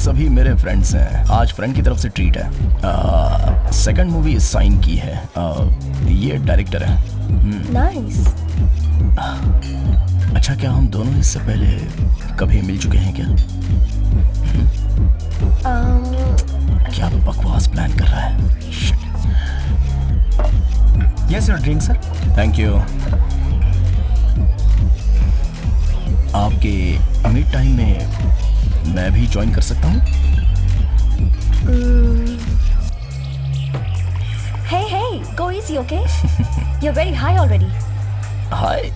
सभी मेरे फ्रेंड्स हैं। आज फ्रेंड की तरफ से ट्रीट है। सेकंड मूवी साइन की है। ये डायरेक्टर है। नाइस। अच्छा, क्या हम दोनों इससे पहले कभी मिल चुके हैं क्या? क्या बकवास प्लान कर रहा है? Yes your drink sir. Thank you. आपके मिड टाइम में मैं भी ज्वाइन कर सकता हूँ? Hey, go easy, okay? You're very high already. High?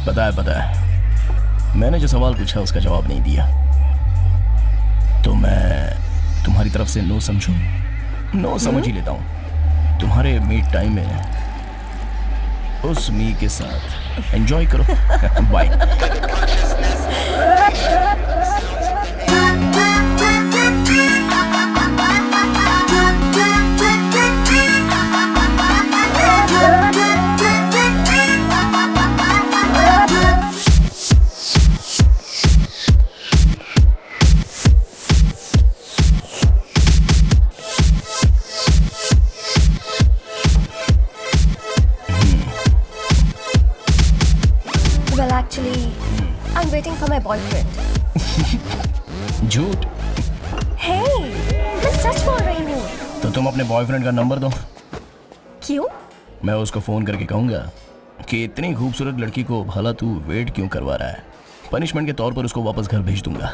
पता है। मैंने जो सवाल पूछा उसका जवाब नहीं दिया, तो मैं तुम्हारी तरफ से नो समझूं? नो समझ ही लेता हूँ। तुम्हारे मीट टाइम में उस मी के साथ एंजॉय करो। Bye. I'm waiting for my boyfriend. झूठ। Hey, मैं सच बोल रही हूँ। तो तुम अपने बॉयफ्रेंड का नंबर दो। क्यों? मैं उसको फोन करके कहूँगा कि इतनी खूबसूरत लड़की को भला तू वेट क्यों करवा रहा है। पनिशमेंट के तौर पर उसको वापस घर भेज दूंगा।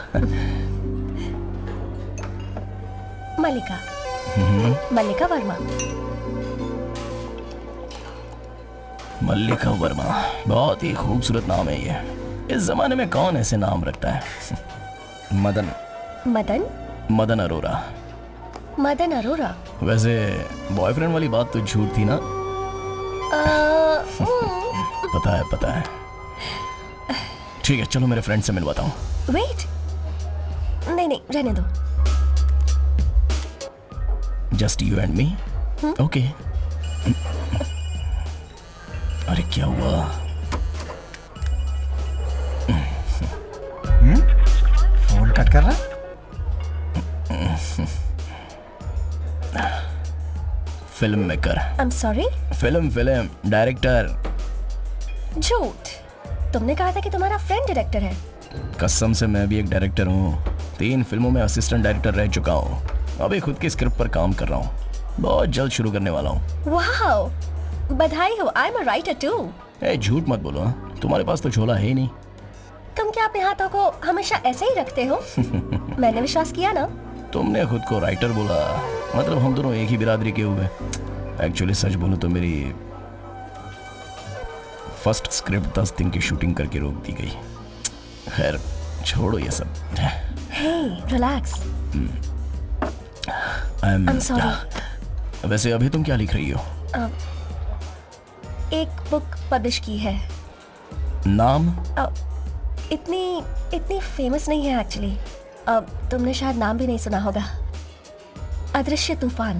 मल्लिका। मल्लिका वर्मा। मल्लिका वर्मा, बहुत ही खूबसूरत नाम है ये। इस जमाने में कौन ऐसे नाम रखता है? मदन। मदन? मदन अरोरा। मदन अरोरा? वैसे बॉयफ्रेंड वाली बात तो झूठ थी ना? पता है। ठीक है, चलो मेरे फ्रेंड से मिलवाता हूँ। वेट, नहीं रहने दो। Just you and me? Okay. अरे क्या हुआ? फोन कट कर रहा? Film maker. I'm sorry? Film director. झूठ। तुमने कहा था कि तुम्हारा फ्रेंड डायरेक्टर है। कसम से मैं भी एक डायरेक्टर हूँ। 3 फिल्मों में असिस्टेंट डायरेक्टर रह चुका हूँ। अभी खुद की स्क्रिप्ट पर काम कर रहा हूँ। बहुत जल्द शुरू करने वाला हूँ। वाओ, बधाई हो। I'm a writer too. झूठ मत बोलो। तुम्हारे पास तो झोला है ही नहीं। तुम क्या अपने हाथों को हमेशा ऐसे ही रखते हो? मैंने विश्वास किया ना। तुमने खुद को राइटर बोला, मतलब हम दोनों एक ही बिरादरी के हुए। एक्चुअली सच बोलूं तो मेरी फर्स्ट स्क्रिप्ट 10 दिन की शूटिंग करके रोक दी गई। खैर छोड़ो ये सब। Hey, relax. I'm sorry. वैसे अभी तुम क्या लिख रही हो? एक बुक पब्लिश की है। नाम? इतनी फेमस नहीं है एक्चुअली। तुमने शायद नाम भी नहीं सुना होगा। अदृश्य तूफान।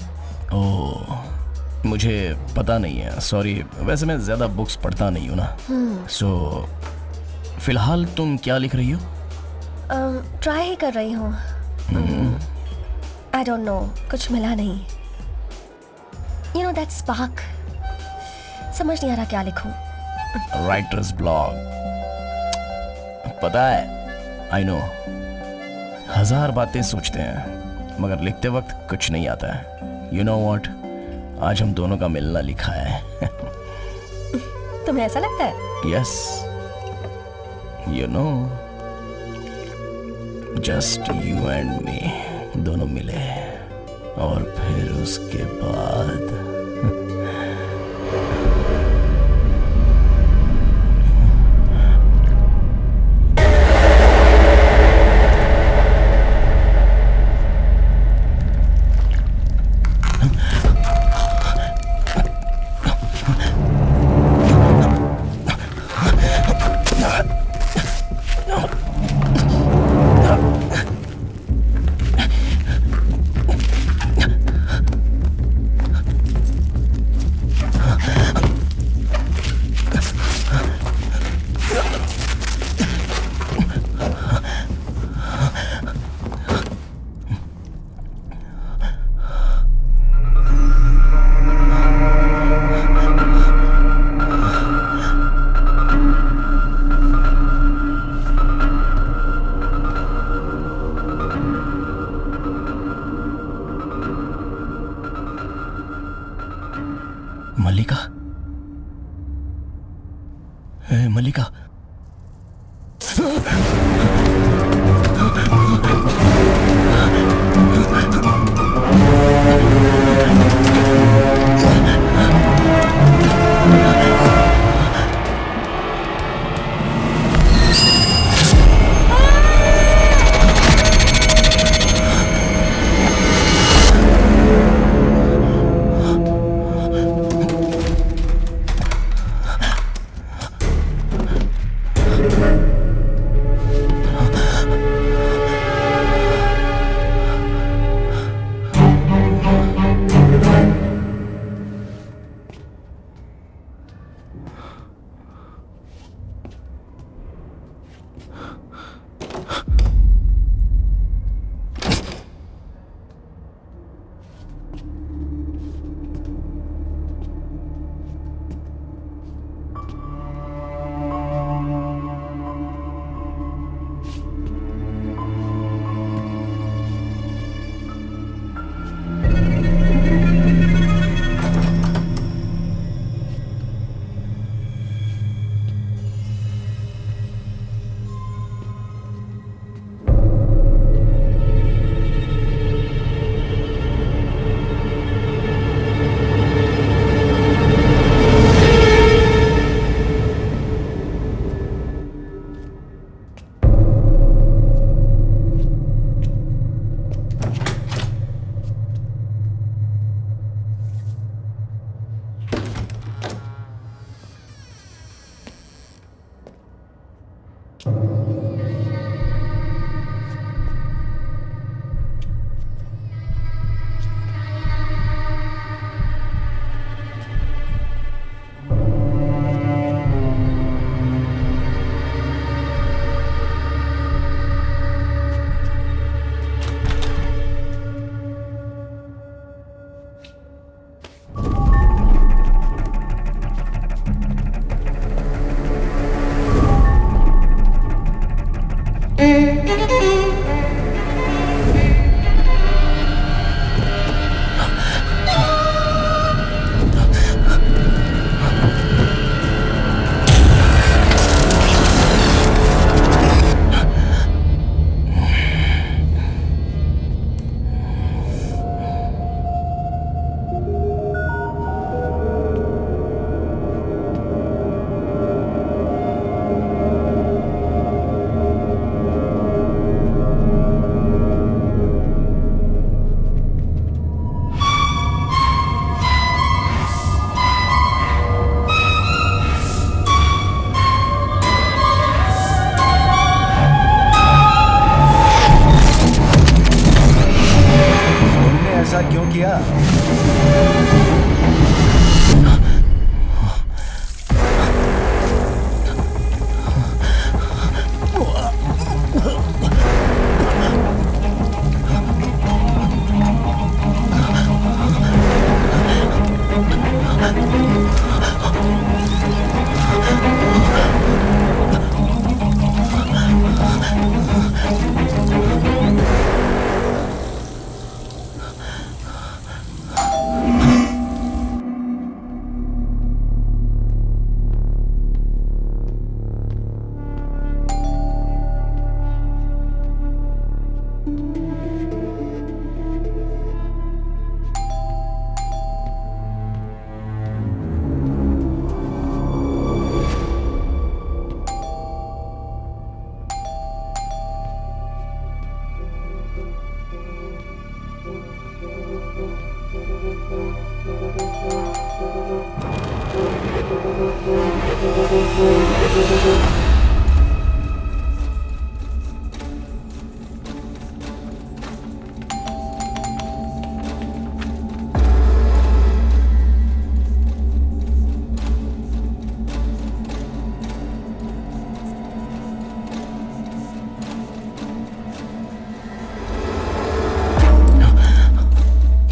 ओह, मुझे पता नहीं है, सॉरी। वैसे मैं ज्यादा बुक्स पढ़ता नहीं हूँ ना। सो फिलहाल तुम क्या लिख रही हो? ट्राई ही कर रही हूँ। आई डोंट नो, कुछ मिला नहीं। यू नो दैट स्पार्क, समझ नहीं आ रहा क्या लिखूं। राइटर्स ब्लॉग, पता है, आई नो, 1000 बातें सोचते हैं मगर लिखते वक्त कुछ नहीं आता है। यू नो व्हाट, आज हम दोनों का मिलना लिखा है। तुम्हें ऐसा लगता है? Yes, you know, just you and me, दोनों मिले और फिर उसके बाद मल्लिका, मल्लिका,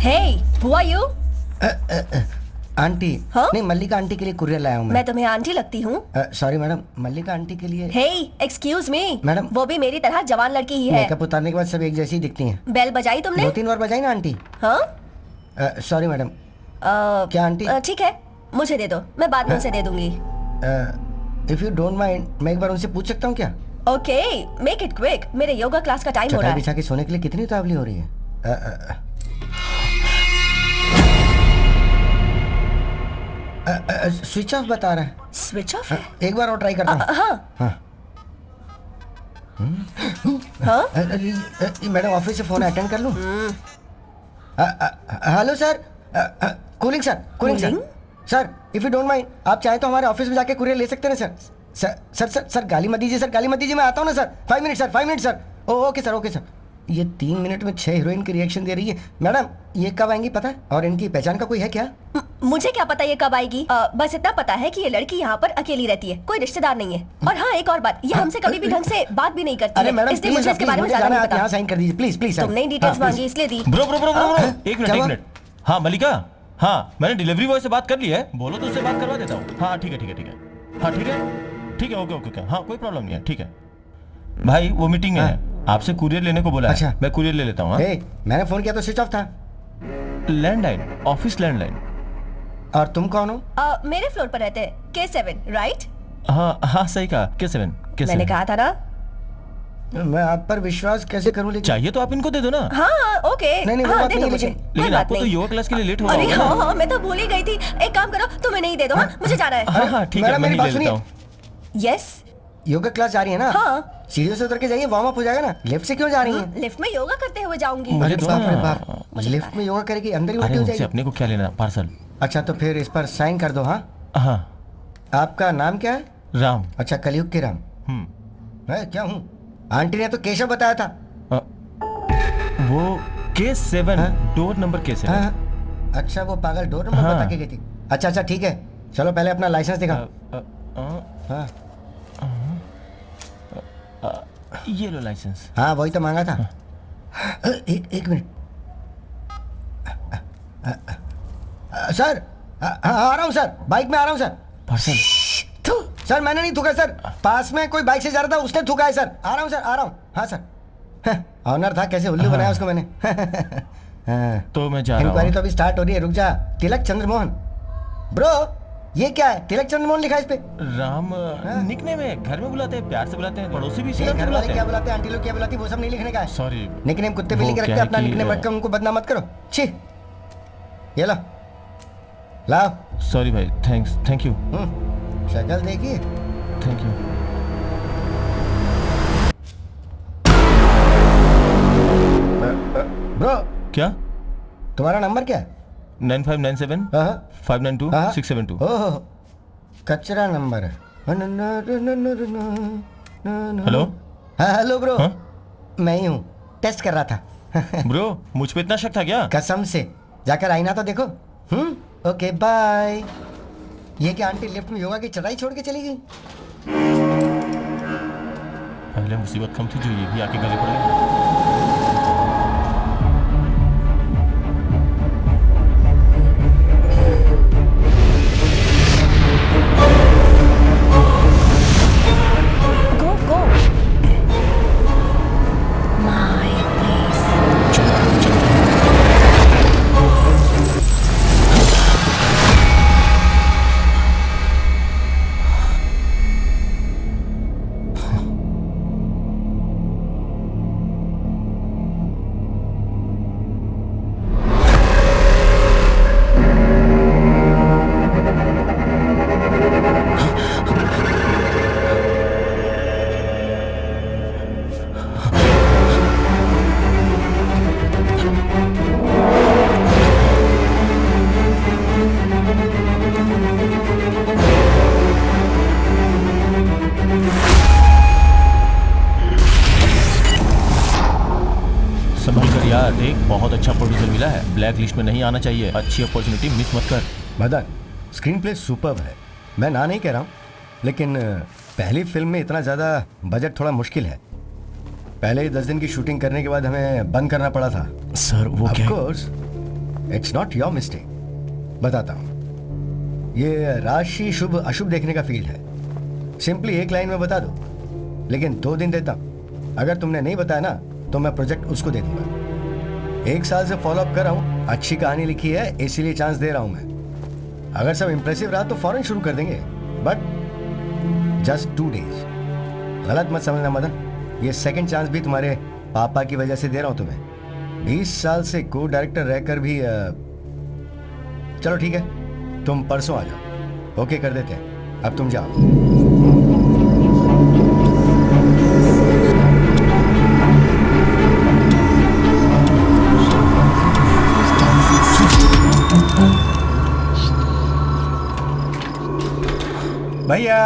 Hey, who are you? Aunty हाँ? नहीं, मल्लिका आंटी के लिए कुरियर लाया हूँ मैं तुम्हें आंटी लगती हूँ? सॉरी मैडम, मल्लिका आंटी के लिए। Hey, excuse me. मैडम। वो भी मेरी तरह जवान लड़की ही है। मेकअप उतारने के बाद सब एक जैसी दिखती हैं। बेल बजाई तुमने? 2-3 बार बजाई ना आंटी। हाँ? Sorry madam. क्या आंटी? ठीक है, मुझे दे दो, मैं बाद में उसे दे दूंगी। इफ यू डोंट माइंड, मैं एक बार उनसे पूछ सकता हूँ क्या? ओके, मेक इट क्विक, मेरे योगा क्लास का टाइम हो रहा चटाई है। बिछा के सोने के लिए कितनी उतावली हो रही है? स्विच ऑफ बता रहा है। स्विच ऑफ है? एक बार और ट्राई करता हूँ। हाँ। हाँ? मैडम ऑफिस से फोन अटेंड कर लूँ? Hello sir, cooling sir, cooling sir. Sir if you don't mind, आप चाहे तो हमारे ऑफिस में जाके कुरियर ले सकते हैं सर। सर गाली मत दीजिए सर, गाली मत दीजिए, मैं आता हूँ ना sir. 5 minute sir, 5 minute sir. Okay sir, okay sir. ये 3 मिनट में 6 हीरोइन की रिएक्शन दे रही है। मैडम ये कब आएंगी पता है? और इनकी पहचान का कोई है क्या? मुझे क्या पता ये कब आएगी। बस इतना पता है कि ये लड़की यहाँ पर अकेली रहती है, कोई रिश्तेदार नहीं है। और हाँ, एक और बात, ये हमसे कभी भी ढंग से बात भी नहीं करती अरे है, मैडम इसलिए मुझे इसके बारे में ज्यादा नहीं आप पता। यहाँ साइन कर दीजिए प्लीज, प्लीज। तुमने डिटेल्स मांगी इसलिए दी। ब्रो ब्रो ब्रो ब्रो, एक मिनट क्या एक हुआ? मिनट। हाँ मल्लिका, हाँ मैंने डिलीवरी बॉय से बात कर ली है, बोलो तो उससे बात करवा देता हूँ। हाँ ठीक है ठीक है ठीक है, हाँ ठीक है ठीक है, ओके ओके ओके, हाँ कोई प्रॉब्लम नहीं है, ठीक है। भाई वो मीटिंग में है, आपसे कुरियर लेने को बोला है। अच्छा। मैं कुरियर ले लेता हूँ। मैंने फोन किया तो स्विच ऑफ था। Landline, office landline. और तुम कौन हो? मेरे फ्लोर पर रहते हैं, K7, राइट? हाँ हाँ सही कहा, K7 मैंने कहा था ना। मैं आप पर विश्वास कैसे करूं? लेकिन चाहिए तो आप इनको दे दो ना। हाँ ओके, नहीं, वो हाँ बात दे नहीं दो है, मुझे, लेकिन- कोई लेकिन बात आपको तो नहीं। योगा क्लास के लिए लेट हो अरे रहा होगा ना। हाँ, मैं तो भूल ही गई थी। एक काम करो, तुम इन्हें ही दे दो, हाँ मुझे जाना है। हाँ हाँ ठीक है, मैडम, मैं मेरी ही बात ले लेता सुनिए। हूँ। यस, योगा क्लास जा रही है ना? हाँ। सीढ़ियों से उतर के जाइए, वार्म अप हो जाएगा ना। लिफ्ट से क्यों जा रही हैं? लिफ्ट में योगा करते हुए जाऊंगी। मुझे अरे तो बाप रे ना- बाप, लिफ्ट में योगा करेगी, अंदर ही अरे उल्टी हो उनसे जाएगी। अपने को क्या लेना, पार्सल। अच्छा तो फिर इस पर साइन कर दो। हाँ, हाँ आपका नाम क्या है? राम। अच्छा, कलयुग के राम। मैं क्या हूँ? आंटी ने तो केशव बताया था। वो K7, हाँ? Door number K7। हाँ, अच्छा वो पागल डोर नंबर हाँ। बता के गई थी। अच्छा अच्छा ठीक है, चलो पहले अपना लाइसेंस दिखा। हाँ ये लो लाइसेंस। हाँ, वही तो मांगा था। एक मिनट सर। आ रहा हूँ सर, बाइक में आ रहा हूँ सर। पार्सल। सर मैंने नहीं थूका सर, पास में कोई बाइक से जा रहा था, उसने थूका है सर। आ रहा हूँ सर, आ रहा हूँ। हाँ सर, ऑनर था, कैसे उल्लू बनाया उसको मैंने। तो मैं जा रहा इंक्वायरी हूँ। तो अभी स्टार्ट हो रही है, रुक जा। तिलक चंद्रमोहन। ब्रो ये क्या है? तिलक चंद्रमोहन लिखा है इस पे। राम निकने में घर में बुलाते हैं, प्यार से बुलाते हैं, पड़ोसी भी इसी ये नाम से घर वाले बुलाते क्या हैं। बुलाते हैं, आंटी लोग क्या बुलाती है, वो सब नहीं लिखने का है। सॉरी। निकनेम कुत्ते बिल्ली वो के रखते क्या हैं, अपना है कि, निकनेम रख के उनको बदनाम मत करो। छी, ये लो, लाओ। सॉरी भाई, थैंक्स, थैंक यू, शक्ल देखिए। Thank you. ब्रो क्या? तुम्हारा नंबर क्या है? 9597 हाँ 592 हाँ। 672। ओहो, कचरा नंबर है। हेलो। हाँ हेलो ब्रो। हाँ? मैं ही हूँ, टेस्ट कर रहा था। ब्रो मुझ पे इतना शक था क्या? कसम से, जाकर आईना तो देखो। Okay bye. ये क्या आंटी लिफ्ट में योगा की चढ़ाई छोड़ के चली गई? पहले मुसीबत कम थी जो ये भी आके गले पड़ गई। गो गो माय प्लेस। चलो चलो। संभल कर यार, देख बहुत अच्छा प्रोड्यूसर मिला है, ब्लैक लिस्ट में नहीं आना चाहिए। अच्छी अपॉर्चुनिटी मिस मत कर। मदन, स्क्रीन प्ले सुपर्ब है, मैं ना नहीं कह रहा हूँ, लेकिन पहली फिल्म में इतना ज़्यादा बजट थोड़ा मुश्किल है। पहले ही 10 दिन की शूटिंग करने के बाद हमें बंद करना पड़ा था। सर वो ऑफ क्या? Course it's not your mistake. बताता हूँ, ये राशि शुभ अशुभ देखने का फील्ड है। सिंपली एक लाइन में बता दो, लेकिन 2 दिन देता हूँ। अगर तुमने नहीं बताया ना तो मैं प्रोजेक्ट उसको दे दूंगा। 1 साल से फॉलो अप कर रहा हूँ, अच्छी कहानी लिखी है इसीलिए चांस दे रहा हूँ मैं। अगर सब इंप्रेसिव रहा तो फौरन शुरू कर देंगे, बट जस्ट 2 डेज। गलत मत समझना मदन, ये सेकंड चांस भी तुम्हारे पापा की वजह से दे रहा हूँ तुम्हें। 20 साल से को डायरेक्टर रहकर भी चलो ठीक है, तुम परसों आ जाओ, ओके कर देते हैं। अब तुम जाओ। भैया।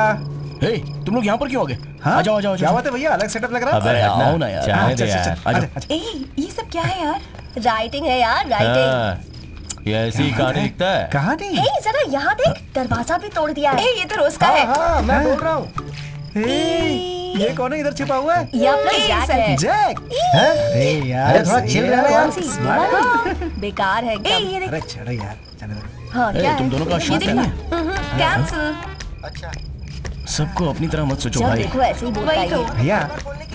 हे, तुम लोग यहाँ पर क्यों आ गए? हाँ? आ जाओ आ जाओ आ क्या जाओ। बात है भैया, अलग सेटअप लग रहा है। अबे आओ ना यार, चाय दे यार। आ जाओ। अच्छा। ये सब क्या है यार? राइटिंग है यार, राइटिंग। हाँ, ये ऐसी ही कहानी लिखता है। कहानी? ए जरा यहाँ देख, दरवाजा भी तोड़ दिया है। ये तो रोज का हाँ है। हाँ, मैं बोल रहा हूँ। ये कौन है इधर छिपा हुआ है? ये अपना जैक है। जैक। हैं? अरे यार, अरे थोड़ा चिल रहना यार। कौन सी? ये वाला? बेकार है एकदम। ये देख। अरे छोड़ो यार, चलो दो। हाँ क्या है? तुम दोनों का शूट नहीं है? कैंसिल। अच्छा, सबको अपनी तरह मत सोचो जब भाई। देखो ऐसे ही बोलता है ये। भैया,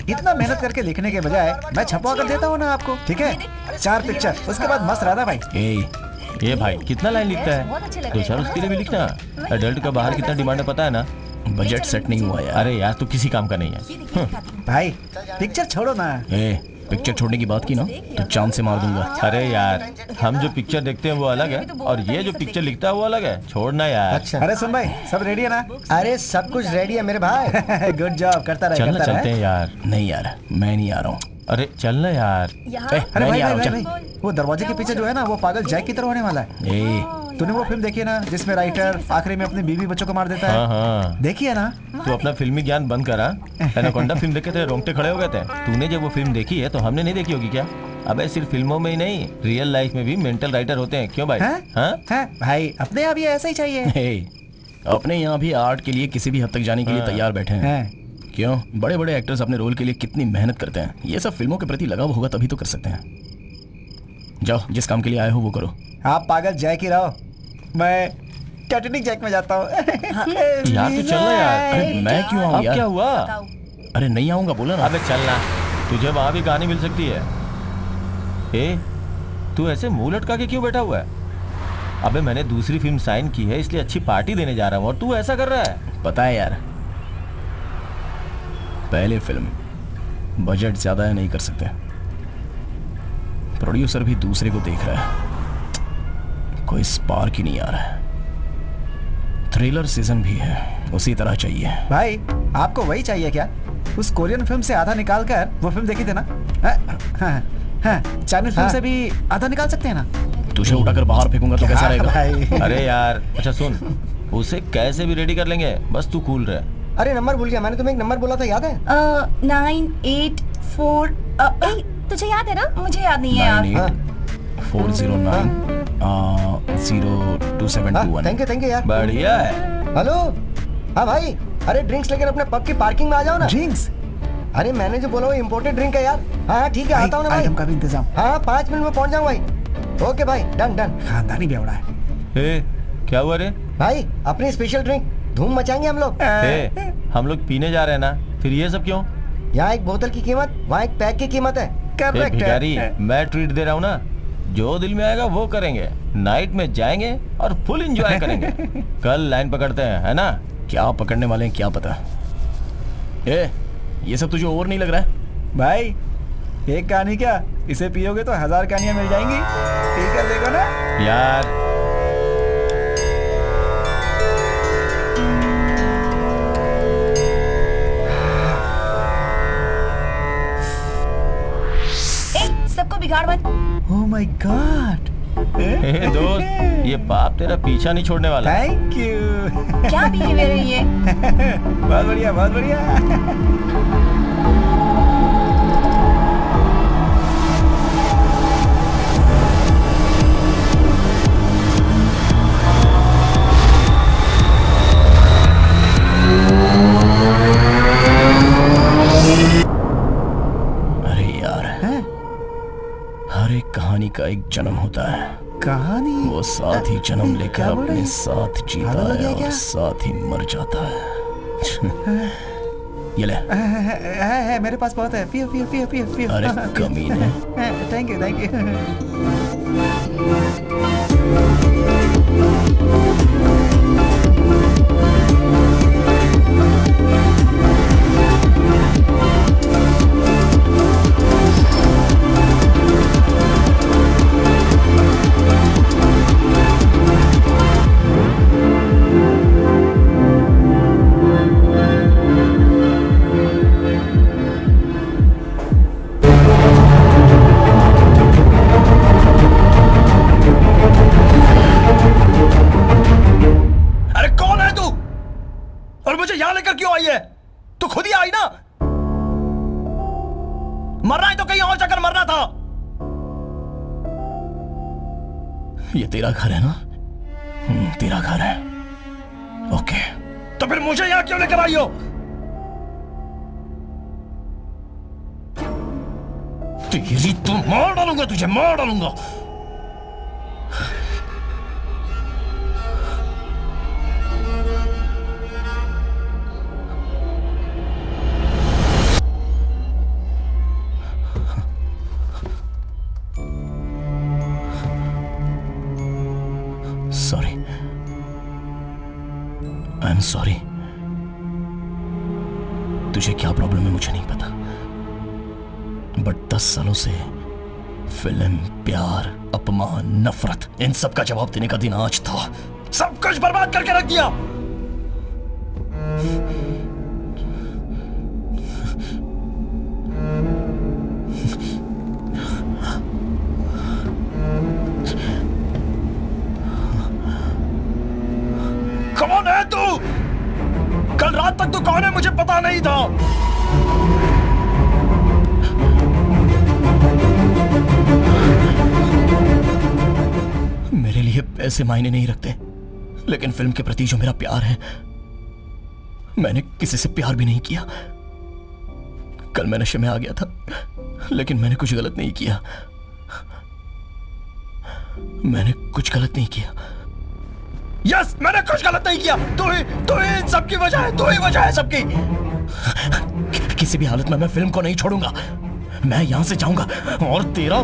इतना मेहनत करके लिखने के बजाय मैं छपवा कर देता हूँ ना आपको, ठीक है? 4 पिक्चर, उसके बाद मस्त रहता भाई। ये भाई कितना लाइन लिखता बहुत अच्छे है? लग 2 रहे चार हैं। उसके लिए भी लिखना। एडल्ट का बाहर कितना डिमांड है पता है ना? बजट सेट नहीं हुआ यार। अरे यार तू किसी काम का नहीं है। भाई पिक्चर छोड़ो ना। पिक्चर छोड़ने की बात की ना तो चांद से मार दूंगा। अरे यार, हम जो पिक्चर देखते हैं वो अलग है और ये जो पिक्चर लिखता है वो अलग है। छोड़ना यार। अच्छा। अरे सुन भाई, सब रेडी है ना? अरे सब कुछ रेडी है मेरे भाई। गुड जॉब, करता रहे चलना करता चलते रहे। हैं यार। नहीं यार, मैं नहीं आ रहा हूँ। अरे चलना यार। यहाँ? अरे मैं भाई नहीं आ भाई रहा भाई हूँ। भाई, वो दरवाजे के पीछे जो है ना, वो पागल जैक की तरह होने वाला है। चल। तूने वो फिल्म देखी है ना, जिसमें राइटर आखिरी में अपनी बीवी बच्चों को मार देता हाँ है? हाँ, देखी है ना? तू अपना फिल्मी ज्ञान बंद करा। एनाकोंडा फिल्म देखे थे, रोंगटे खड़े हो गए थे। तूने जब वो फिल्म देखी है तो हमने नहीं देखी होगी क्या? अबे सिर्फ फिल्मों में ही नहीं, रियल लाइफ में भी मेंटल राइटर होते हैं। क्यों भाई? हैं? हाँ? हैं? भाई अपने आप ये ऐसा ही चाहिए। अपने यहाँ भी आर्ट के लिए किसी भी हद तक जाने के लिए तैयार बैठे हैं। हैं? क्यों? बड़े बड़े एक्टर्स अपने रोल के लिए कितनी मेहनत करते हैं। ये सब फिल्मों के प्रति लगाव होगा तभी तो कर सकते हैं। जाओ, जिस काम के लिए आए हो वो करो। आप पागल जैक ही रहो, मैं टाइटैनिक जैक में जाता हूँ। यार तू चलना यार। अरे मैं क्यों आऊँ यार? क्या हुआ? बताओ। अरे नहीं आऊंगा, बोला ना। अबे चलना, तुझे वहां भी कहानी मिल सकती है। तू ऐसे मुंह लटका के क्यों बैठा हुआ है? अबे मैंने दूसरी फिल्म साइन की है, इसलिए अच्छी पार्टी देने जा रहा हूँ और तू ऐसा कर रहा है। पता है यार, पहले फिल्म बजट ज्यादा है, नहीं कर सकते। प्रोड्यूसर भी दूसरे को देख रहा है, कोई स्पार्क ही नहीं आ रहा है। थ्रिलर सीजन भी है, उसी तरह चाहिए। भाई आपको वही चाहिए क्या? उस कोरियन फिल्म से आधा निकाल कर वो फिल्म देखी थी ना? चाइनीज फिल्म से भी आधा निकाल सकते हैं ना? तुझे उठाकर बाहर फेंकूंगा तो कैसा रहेगा? भाई। अरे यार, अच्छा सुन, उसे कैसे भी रेडी कर लेंगे, बस तू कूल रहे। अरे नंबर भूल गया, मैंने तुम्हें एक नंबर बोला था, याद है? 984। तुझे याद है ना? मुझे याद नहीं है यार। 98 409 02721। थैंक यू यार। बढ़िया है। हेलो। हाँ भाई, अरे ड्रिंक्स लेकर अपने पब की पार्किंग में आ जाओ ना। ड्रिंक्स? अरे मैंने जो बोला वो इम्पोर्टेड ड्रिंक है यार। हाँ ठीक है, आता हूँ ना भाई। आइटम का भी इंतजाम। हाँ 5 मिनट में पहुंच जाऊँ भाई। ओके भाई, डन डन। खानदानी बेवड़ा है। क्या हुआ रे? भाई अपनी स्पेशल ड्रिंक, धूम मचाएंगे हम लोग। हम लोग पीने जा रहे हैं ना, फिर ये सब क्यों? यहाँ एक बोतल की कीमत, वहाँ एक पैक की कीमत है। करेक्ट भिखारी, है। मैं ट्रीट दे रहा हूँ ना, जो दिल में आएगा वो करेंगे। नाइट में जाएंगे और फुल एंजॉय करेंगे। कल लाइन पकड़ते हैं, है ना? क्या पकड़ने वाले हैं क्या पता। ये सब तुझे ओवर नहीं लग रहा है? भाई एक कहानी क्या, इसे पियोगे तो 1000 कहानियां मिल जाएंगी। ठीक है, देखो ना यार। सबको बिगाड़ मत। Oh my God. दोस्त, ये बाप तेरा पीछा नहीं छोड़ने वाला। Thank you. क्या बिहेवियर है ये? बहुत बढ़िया, बहुत बढ़िया। अरे यार, हर एक कहानी का एक जन्म होता है। कहानी? वो साथ ही जन्म लेकर क्या बोल रहे अपने हैं? साथ जीता पागल हो है गया और क्या? साथ ही मर जाता है। ये ले। है मेरे पास बहुत है। पियो पियो पियो पियो पियो। अरे कमीने। Thank you, thank you. अरे कौन है तू? और मुझे यहां लेकर क्यों आई है? तू खुद ही आई ना। मरना है तो कहीं और जाकर मरना था। ये तेरा घर है ना? तेरा घर है। ओके, तो फिर मुझे यहां क्यों लेकर आई हो? तेरी तो मार डालूंगा, तुझे मार डालूंगा। Sorry, I am sorry. तुझे क्या प्रॉब्लम है मुझे नहीं पता, बट 10 सालों से फिल्म, प्यार, अपमान, नफरत, इन सब का जवाब देने का दिन आज था। सब कुछ बर्बाद करके रख दिया। कौन है तू? कल रात तक तू कौन है मुझे पता नहीं था। मेरे लिए पैसे मायने नहीं रखते, लेकिन फिल्म के प्रति जो मेरा प्यार है, मैंने किसी से प्यार भी नहीं किया। कल मैं नशे में आ गया था, लेकिन मैंने कुछ गलत नहीं किया। मैंने कुछ गलत नहीं किया। यस, मैंने कुछ गलत नहीं किया। तू ही इन सबकी वजह है। तू ही वजह है सबकी। किसी भी हालत में मैं फिल्म को नहीं छोड़ूंगा। मैं यहां से जाऊंगा और तेरा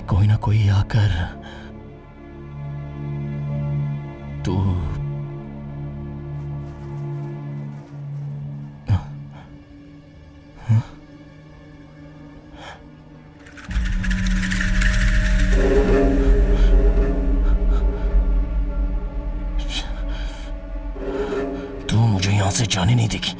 कोई ना कोई आकर तू मुझे यहां से जाने नहीं देगी।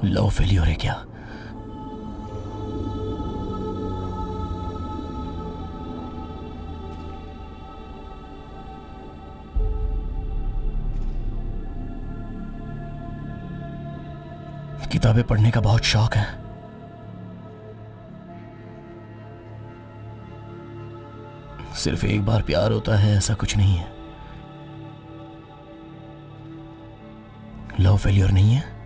लव फेलियर है क्या? किताबें पढ़ने का बहुत शौक है। सिर्फ एक बार प्यार होता है ऐसा कुछ नहीं है। लव फेलियर नहीं है।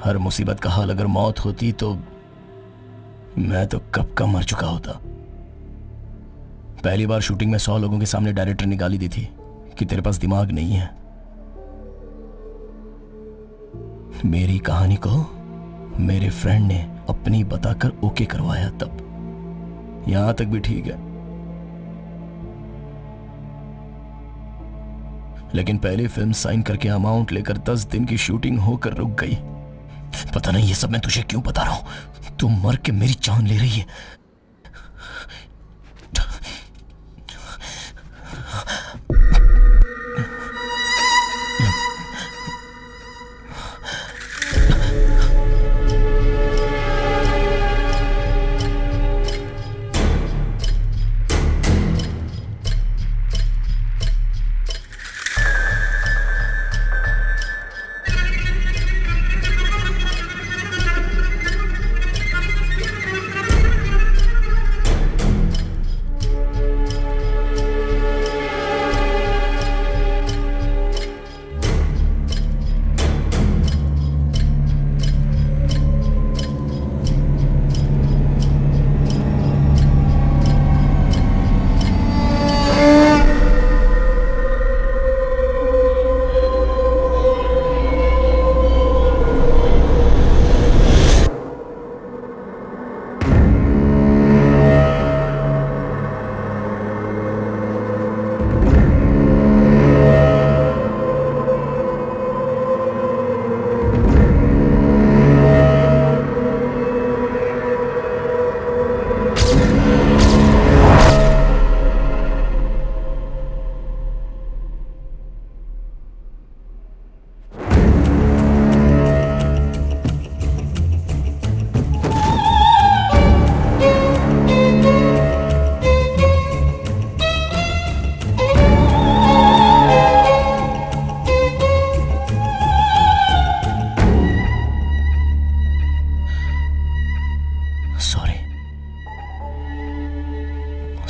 हर मुसीबत का हाल अगर मौत होती तो मैं तो कब का मर चुका होता। पहली बार शूटिंग में 100 लोगों के सामने डायरेक्टर ने गाली दी थी कि तेरे पास दिमाग नहीं है। मेरी कहानी को मेरे फ्रेंड ने अपनी बताकर ओके करवाया, तब यहां तक भी ठीक है। लेकिन पहली फिल्म साइन करके अमाउंट लेकर 10 दिन की शूटिंग होकर रुक गई। पता नहीं ये सब मैं तुझे क्यों बता रहा हूं। तू मर के मेरी जान ले रही है।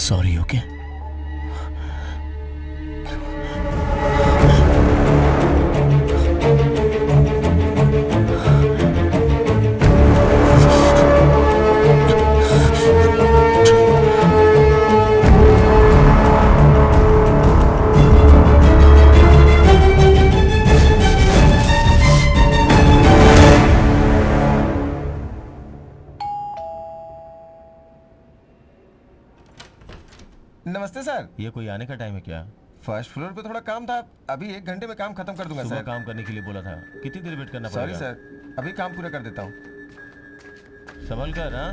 Sorry okay. नमस्ते सर। ये कोई आने का टाइम है क्या? फर्स्ट फ्लोर पे थोड़ा काम था, अभी 1 घंटे में काम खत्म कर दूंगा सुबह सर। काम करने के लिए बोला था, कितनी देर वेट करना सॉरी पड़ेगा? सर, अभी काम पूरा कर देता हूँ। संभल कर हाँ।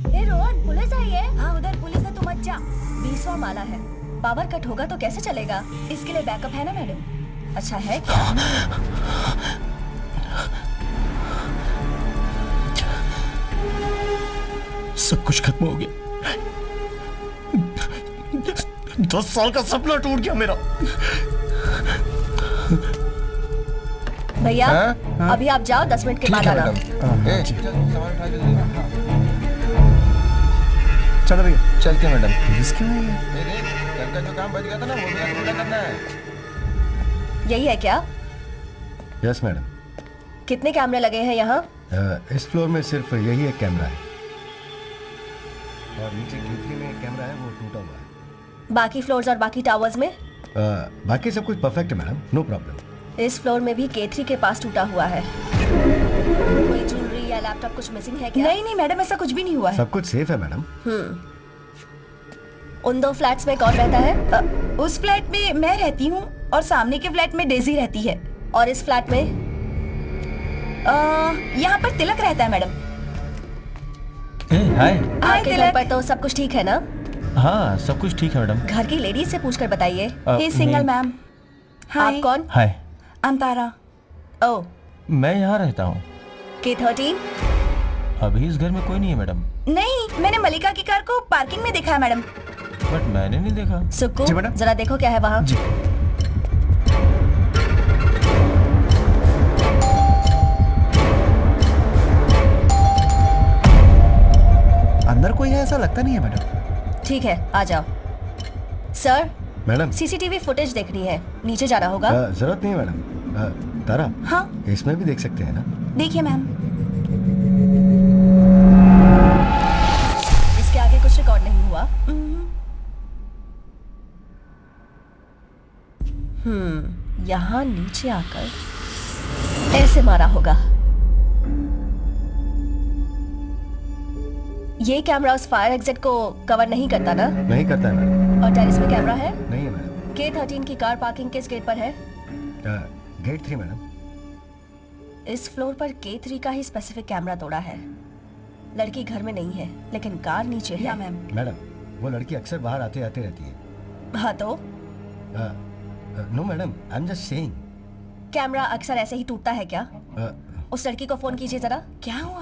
ए रोहन, पुलिस आई है। हाँ उधर पुलिस है, तू मत जा। 20वां माला है, पावर कट होगा तो कैसे चलेगा? इसके लिए बैकअप है ना मैडम? अच्छा है क्या? सब कुछ खत्म हो गया। 10 साल का सपना टूट गया मेरा। भैया हाँ? अभी आप जाओ, 10 मिनट के बाद आना। ए, सामान उठा जल्दी। चलो भैया। चलते हैं मैडम। पुलिस क्यों आई है? कल का जो काम बच गया था ना, वो भी आज पूरा करना है। यही है क्या? Yes madam. कितने कैमरे लगे हैं यहाँ? इस फ्लोर में सिर्फ यही एक कैमरा है और नीचे Q3 में एक कैमरा है, वो टूटा हुआ है। बाकी फ्लोर्स और बाकी टावर्स में? बाकी सब कुछ परफेक्ट है मैडम, नो प्रॉब्लम। इस फ्लोर में भी K3 के पास टूटा हुआ है। कोई ज्वेलरी या लैपटॉप कुछ मिसिंग है क्या? नहीं नहीं मैडम, ऐसा कुछ भी नहीं हुआ है। सब कुछ सेफ है मैडम। उन 2 फ्लैट्स में कौन रहता है? उस फ्लैट में मैं रहती हूँ और सामने के फ्लैट में डेजी रहती है। और इस फ्लैट में? यहाँ पर तिलक रहता है मैडम। हाय। हाय आपके घर तिलक। पर तो सब कुछ ठीक है ना? हाँ सब कुछ ठीक है मैडम। घर की लेडीज से पूछकर बताइए। ही सिंगल मैम। हाय। आप कौन? हाय, अंतारा। ओह, मैं यहाँ रहता हूँ। K13? अभी इस घर में कोई नहीं है मैडम। नहीं, मैंने मलिका की कार को पार्किंग में देखा है मैडम। बट मैंने नहीं देखा। सुक्कू, जी मैडम। जरा देखो क्या है वहाँ। जी। अंदर कोई है ऐसा लगता नहीं है मैडम। ठीक है, आ जाओ। सर, मैडम सीसीटीवी फुटेज देखनी है, नीचे जाना होगा। जरूरत नहीं है मैडम। तारा, हाँ इसमें भी देख सकते हैं ना? देखिए मैम। इसके आगे कुछ रिकॉर्ड नहीं हुआ। यहाँ नीचे आकर ऐसे मारा होगा। ये कैमरा उस फायर एग्जिट को कवर नहीं करता ना? नहीं करता है मैडम। और टेरेस में कैमरा है? नहीं है मैडम। K13 की कार पार्किंग किस गेट पर है? Gate 3 madam. इस फ्लोर पर K3 का ही स्पेसिफिक कैमरा तोड़ा है। लड़की घर में नहीं है, लेकिन कार नीचे है। मैम। मैडम वो लड़की अक्सर बाहर आते आते रहती है। हाँ तो no madam, I am just saying. Camera अक्सर ऐसे ही टूटता है क्या? उस लड़की को फोन कीजिए जरा। क्या हुआ?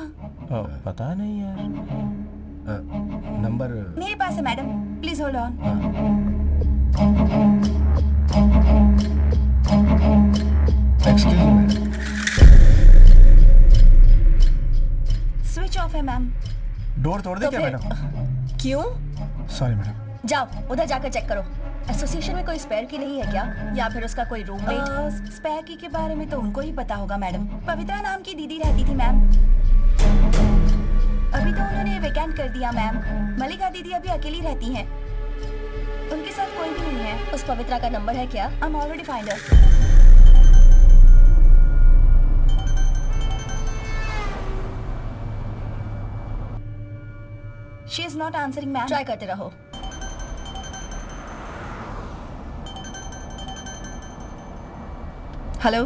पता नहीं यार। नंबर मेरे पास है madam, please hold on. Excuse me madam. Switch off है मैम। डोर तोड़ दे तो क्या फिर- मैडम? क्यों? Sorry madam. जाओ उधर जाकर चेक करो। एसोसिएशन में कोई स्पेयर की नहीं है क्या, या फिर उसका कोई रूममेट? स्पेयर की के बारे में तो उनको ही पता होगा मैडम। पवित्रा नाम की दीदी रहती थी मैम, अभी तो उन्होंने वेकेंट कर दिया मैम। मलिका दीदी अभी अकेली रहती हैं, उनके साथ कोई भी नहीं है। उस पवित्रा का नंबर है क्या? I am already find her. She is not answering ma'am. Try करते रहो। हेलो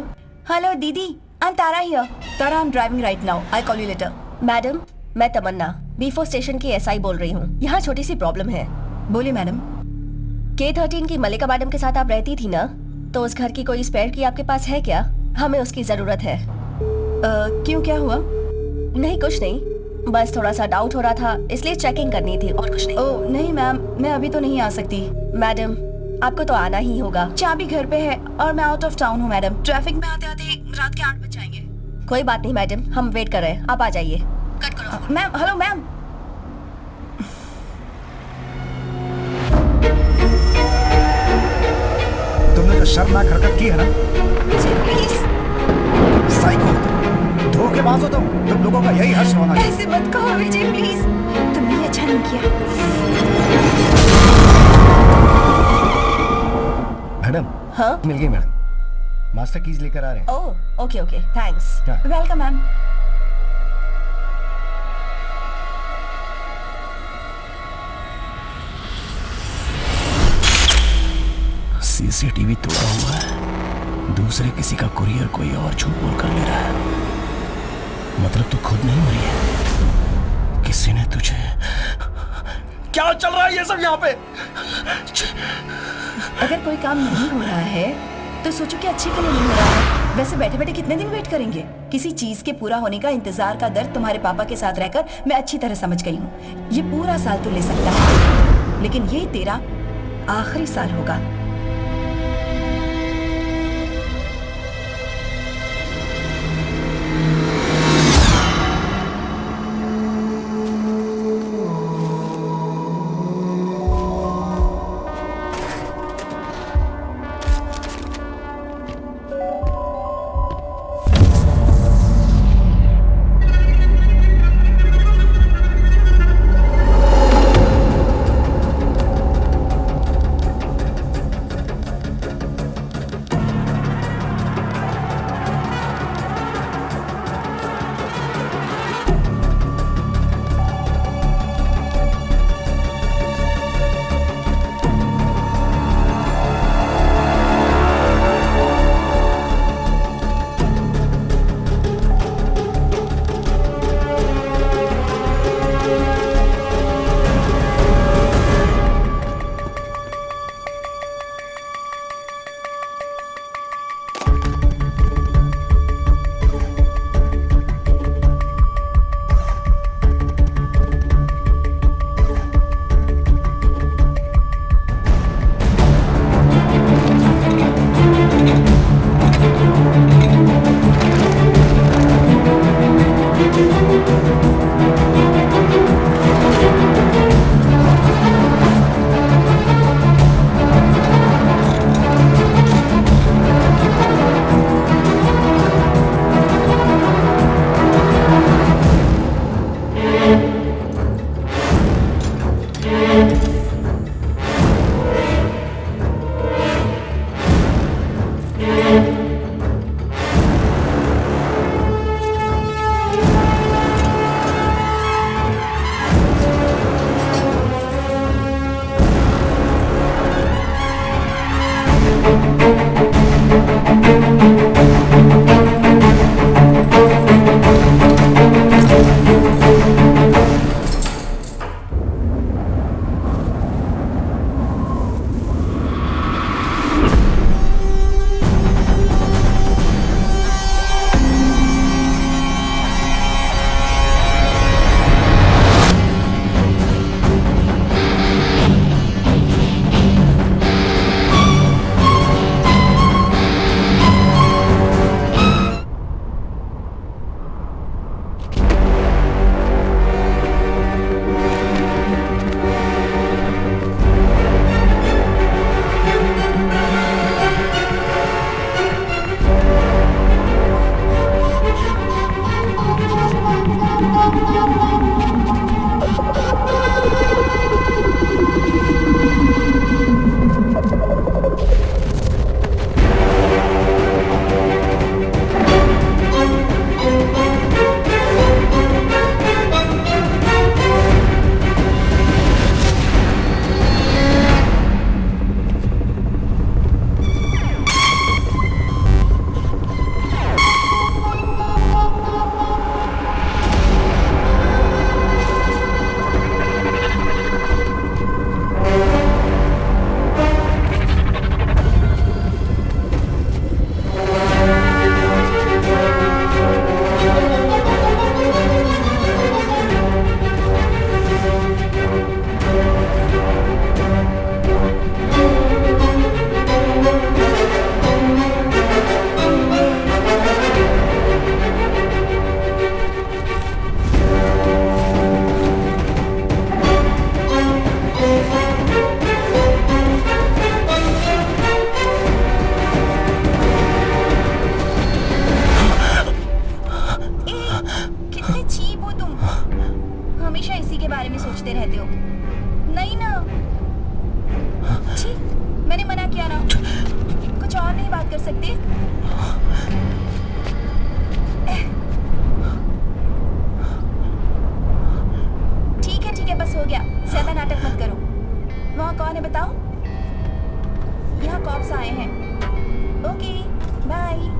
हेलो दीदी, I am Tara here. Tara, I am driving right now, I call you later. Madam, मैं तमन्ना B4 स्टेशन की SI बोल रही हूँ। यहाँ छोटी सी प्रॉब्लम है। बोलिए मैडम। K13 की मलिका मैडम के साथ आप रहती थी ना, तो उस घर की कोई स्पेयर की आपके पास है क्या? हमें उसकी जरूरत है। क्यों, क्या हुआ? नहीं कुछ नहीं, बस थोड़ा सा डाउट हो रहा था, इसलिए चेकिंग करनी थी और कुछ नहीं। ओह नहीं मैम, मैं अभी तो नहीं आ सकती। मैडम आपको तो आना ही होगा। चाबी घर पे है और मैं आउट ऑफ टाउन हूँ मैडम। ट्रैफिक में आते आते रात के 8 बज जाएंगे। कोई बात नहीं मैडम, हम वेट कर रहे हैं, आप आ जाइए। कट करो। Ma'am, hello ma'am. तुमने जो शर्मनाक हरकत की है ना, प्लीज साइको हो तुम, धोखेबाज हो तुम लोगों का यही हर्ष होना चाहिए। ऐसे मत कहो विजय प्लीज। तुमने ये अच्छा नहीं किया। मैडम हाँ मिल गई मैडम, मास्टर कीज लेकर आ रहे हैं। Oh okay okay thanks. Welcome ma'am. CCTV तोड़ा हुआ है, दूसरे किसी का कुरियर कोई और झूठ बोल कर ले रहा है। मतलब तू खुद नहीं मरी है, किसी ने तुझे। क्या चल रहा है ये सब यहाँ पे? अगर कोई काम नहीं हो रहा है तो सोचो कि अच्छे के लिए नहीं हो रहा है। वैसे बैठे बैठे कितने दिन वेट करेंगे? किसी चीज के पूरा होने का इंतजार का दर्द तुम्हारे पापा के साथ रहकर मैं अच्छी तरह समझ गई हूँ। ये पूरा साल तो ले सकता है, लेकिन ये तेरा आखिरी साल होगा। हमेशा इसी के बारे में सोचते रहते हो। नहीं ना, छी, मैंने मना किया ना। कुछ और नहीं बात कर सकते? ठीक है, बस हो गया। ज्यादा नाटक मत करो। वहाँ कौन है बताओ? यहाँ कॉप्स आए हैं। Okay, bye.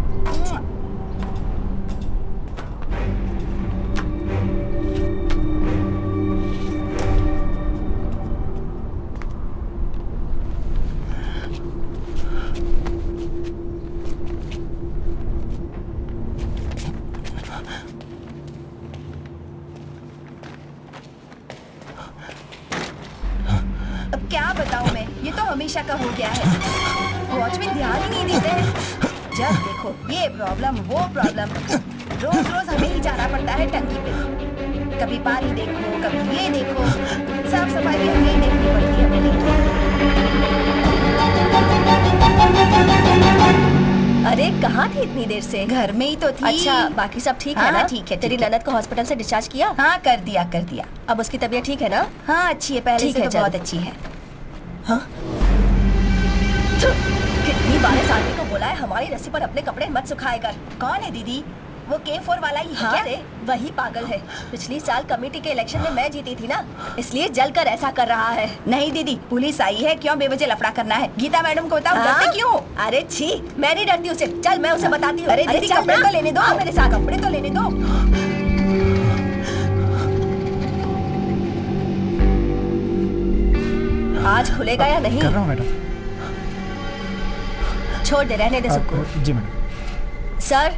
अब क्या बताऊं मैं, ये तो हमेशा का हो गया है। वॉचमैन ध्यान ही नहीं देते हैं। जब देखो ये प्रॉब्लम वो प्रॉब्लम, रोज रोज हमें ही जाना पड़ता है टंकी पे। कभी पानी देखो, कभी ये देखो, साफ सफाई भी हमें ही देखनी पड़ती है मेरी। अरे कहाँ थी इतनी देर से? घर में ही तो थी। अच्छा, बाकी सब ठीक है हाँ, ना? ठीक है, तेरी ठीक है। ननद को हॉस्पिटल से डिस्चार्ज किया? हाँ, कर दिया। अब उसकी तबीयत ठीक है ना? हाँ, अच्छी है, पहले ठीक से है, तो चल। बहुत अच्छी है। कितनी बार इस आदमी को बोला है हमारी रस्सी पर अपने कपड़े मत सुखाए कर। कौन है दीदी? वो K4 वाला ही है हाँ क्या? रे, वही पागल है। पिछली साल कमेटी के इलेक्शन में मैं जीती थी ना, इसलिए जलकर ऐसा कर रहा है। नहीं दीदी, पुलिस आई है, क्यों बेवजह लफड़ा करना है? गीता मैडम को बताओ, हाँ? डरते क्यों? अरे छी, मैं नहीं डरती उसे। चल मैं उसे बताती हूँ। अरे दीदी, चल कपड़े ना। तो लेने दो। हाँ, मेरे साथ कपड़े तो लेने दो। आज खुलेगा या नहीं? कर रहा हूँ मैडम। छोड़ दे, रहने दे सबको। जी मैडम। सर,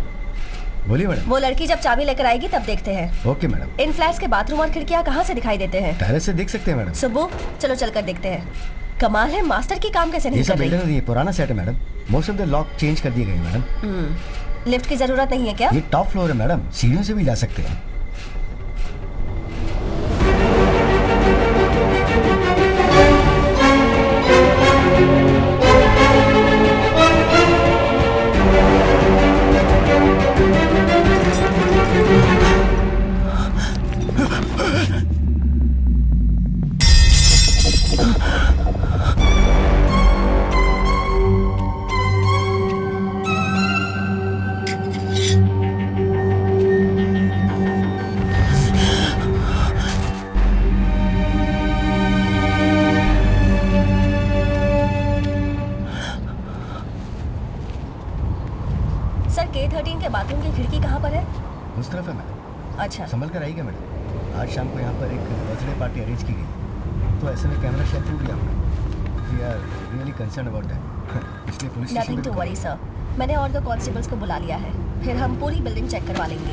बोलिए मैडम। वो लड़की जब चाबी लेकर आएगी तब देखते हैं। Okay madam. इन फ्लैट्स के बाथरूम और खिड़कियाँ कहाँ से दिखाई देते हैं? टेरेस से देख सकते हैं मैडम। सुब्बू, चलो चलकर देखते हैं। कमाल है, मास्टर की काम कैसे ये नहीं सब कर रही? बिल्डिंग नहीं है, पुराना सेट है madam. Most of the lock change कर दिए गए हैं मैडम। लिफ्ट की जरूरत नहीं है क्या? ये टॉप फ्लोर है मैडम, सीढ़ियों से भी जा सकते हैं। सर, K13 के बाथरूम की खिड़की कहाँ पर है? उस तरफ है मैडम। अच्छा, संभल कर आइएगा मैडम। आज शाम को यहाँ पर एक बर्थडे पार्टी अरेंज की गई, तो ऐसे में कैमरा शेयर टूट गया होगा। We are really concern about that. इसलिए police station nothing to worry sir. मैंने और 2 कांस्टेबल्स को बुला लिया है, फिर हम पूरी बिल्डिंग चेक करवा लेंगे।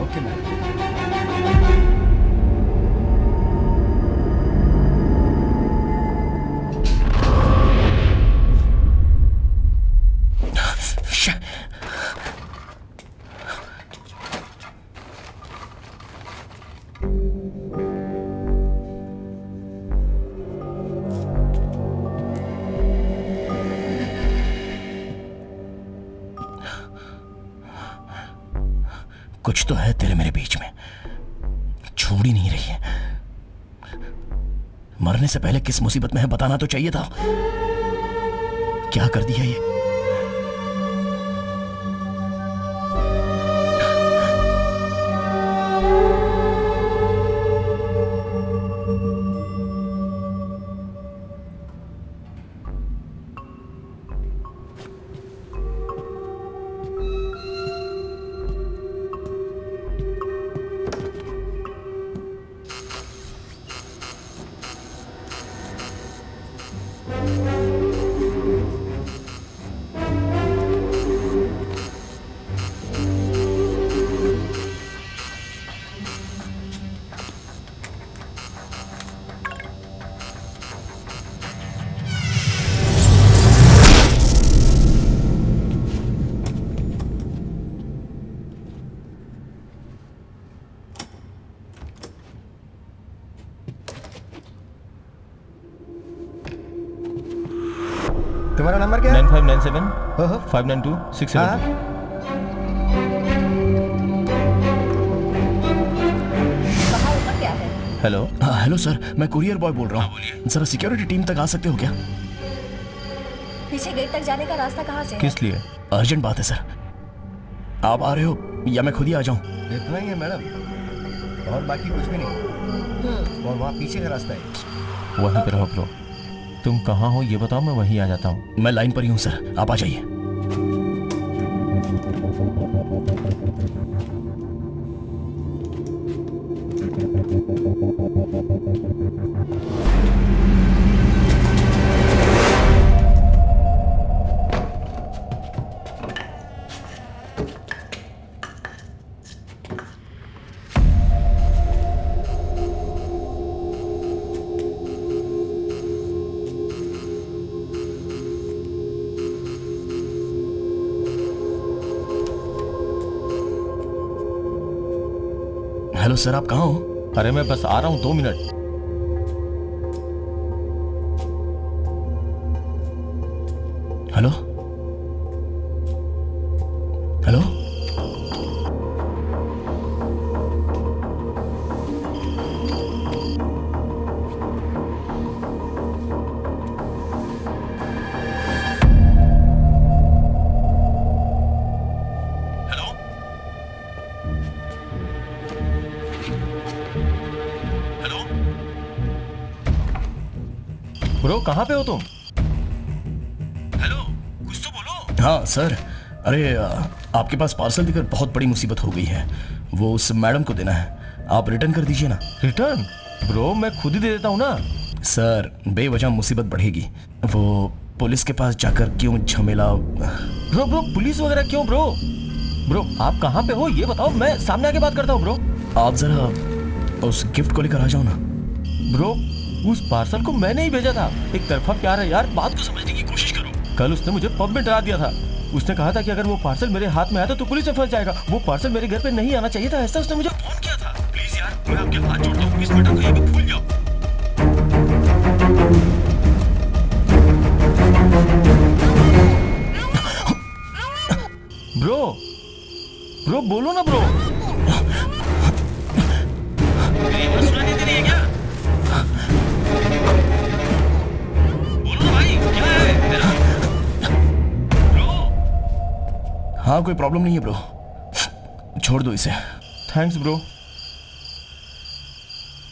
Okay madam. कुछ तो है तेरे मेरे बीच में, छोड़ ही नहीं रही है। मरने से पहले किस मुसीबत में है बताना तो चाहिए था। क्या कर दिया ये? तुम्हारा नंबर क्या है? 9597 ओहो। 592 हाँ 672। वहाँ ऊपर क्या है? हेलो। हेलो सर, मैं कुरियर बॉय बोल रहा हूँ। जरा सिक्योरिटी टीम तक आ सकते हो क्या? पीछे गेट तक जाने का रास्ता कहाँ से है? किस लिए? अर्जेंट बात है सर। आप आ रहे हो या मैं खुद ही आ जाऊं? इतना ही है मैडम, और बाकी कुछ भी नहीं। और वहाँ पीछे का रास्ता है। वहीं पे रहो ब्रो। तुम कहाँ हो ये बताओ, मैं वहीं आ जाता हूँ। मैं लाइन पर ही हूँ सर, आप आ जाइए। हेलो सर, आप कहाँ हो? अरे मैं बस आ रहा हूँ, 2 मिनट। Hello hello. ब्रो कहाँ पे हो तुम? हाँ सर, अरे आपके पास पार्सल देकर बहुत बड़ी मुसीबत हो गई है। वो उस मैडम को देना है, आप रिटर्न कर दीजिए ना। रिटर्न? ब्रो मैं खुद ही दे देता हूँ ना। सर बेवजह मुसीबत बढ़ेगी। वो पुलिस के पास जाकर क्यों झमेला? ब्रो ब्रो पुलिस वगैरह क्यों ब्रो? ब्रो आप कहाँ पे हो ये बताओ, मैं सामने आके बात करता हूँ ब्रो। आप जरा उस गिफ्ट को लेकर आ जाओ ना। ब्रो उस पार्सल को मैंने ही भेजा था। एक तरफा प्यार है यार, बात को समझने की कोशिश करो। कल उसने मुझे पब में डरा दिया था। उसने कहा था कि अगर वो पार्सल मेरे हाथ में आया तो पुलिस में फंस जाएगा। वो पार्सल मेरे घर पे नहीं आना चाहिए था, ऐसा उसने मुझे फोन किया था। प्लीज यार, मैं आपके हाथ जोड़ता हूँ, इस मैटर को यहीं पे भूल जाओ। ब्रो ब्रो बोलो ना ब्रो। मेरी आवाज सुनाई दे रही है क्या? बोलो ना भाई, क्या है मेरा? ब्रो हाँ कोई प्रॉब्लम नहीं है ब्रो, छोड़ दो इसे। Thanks bro.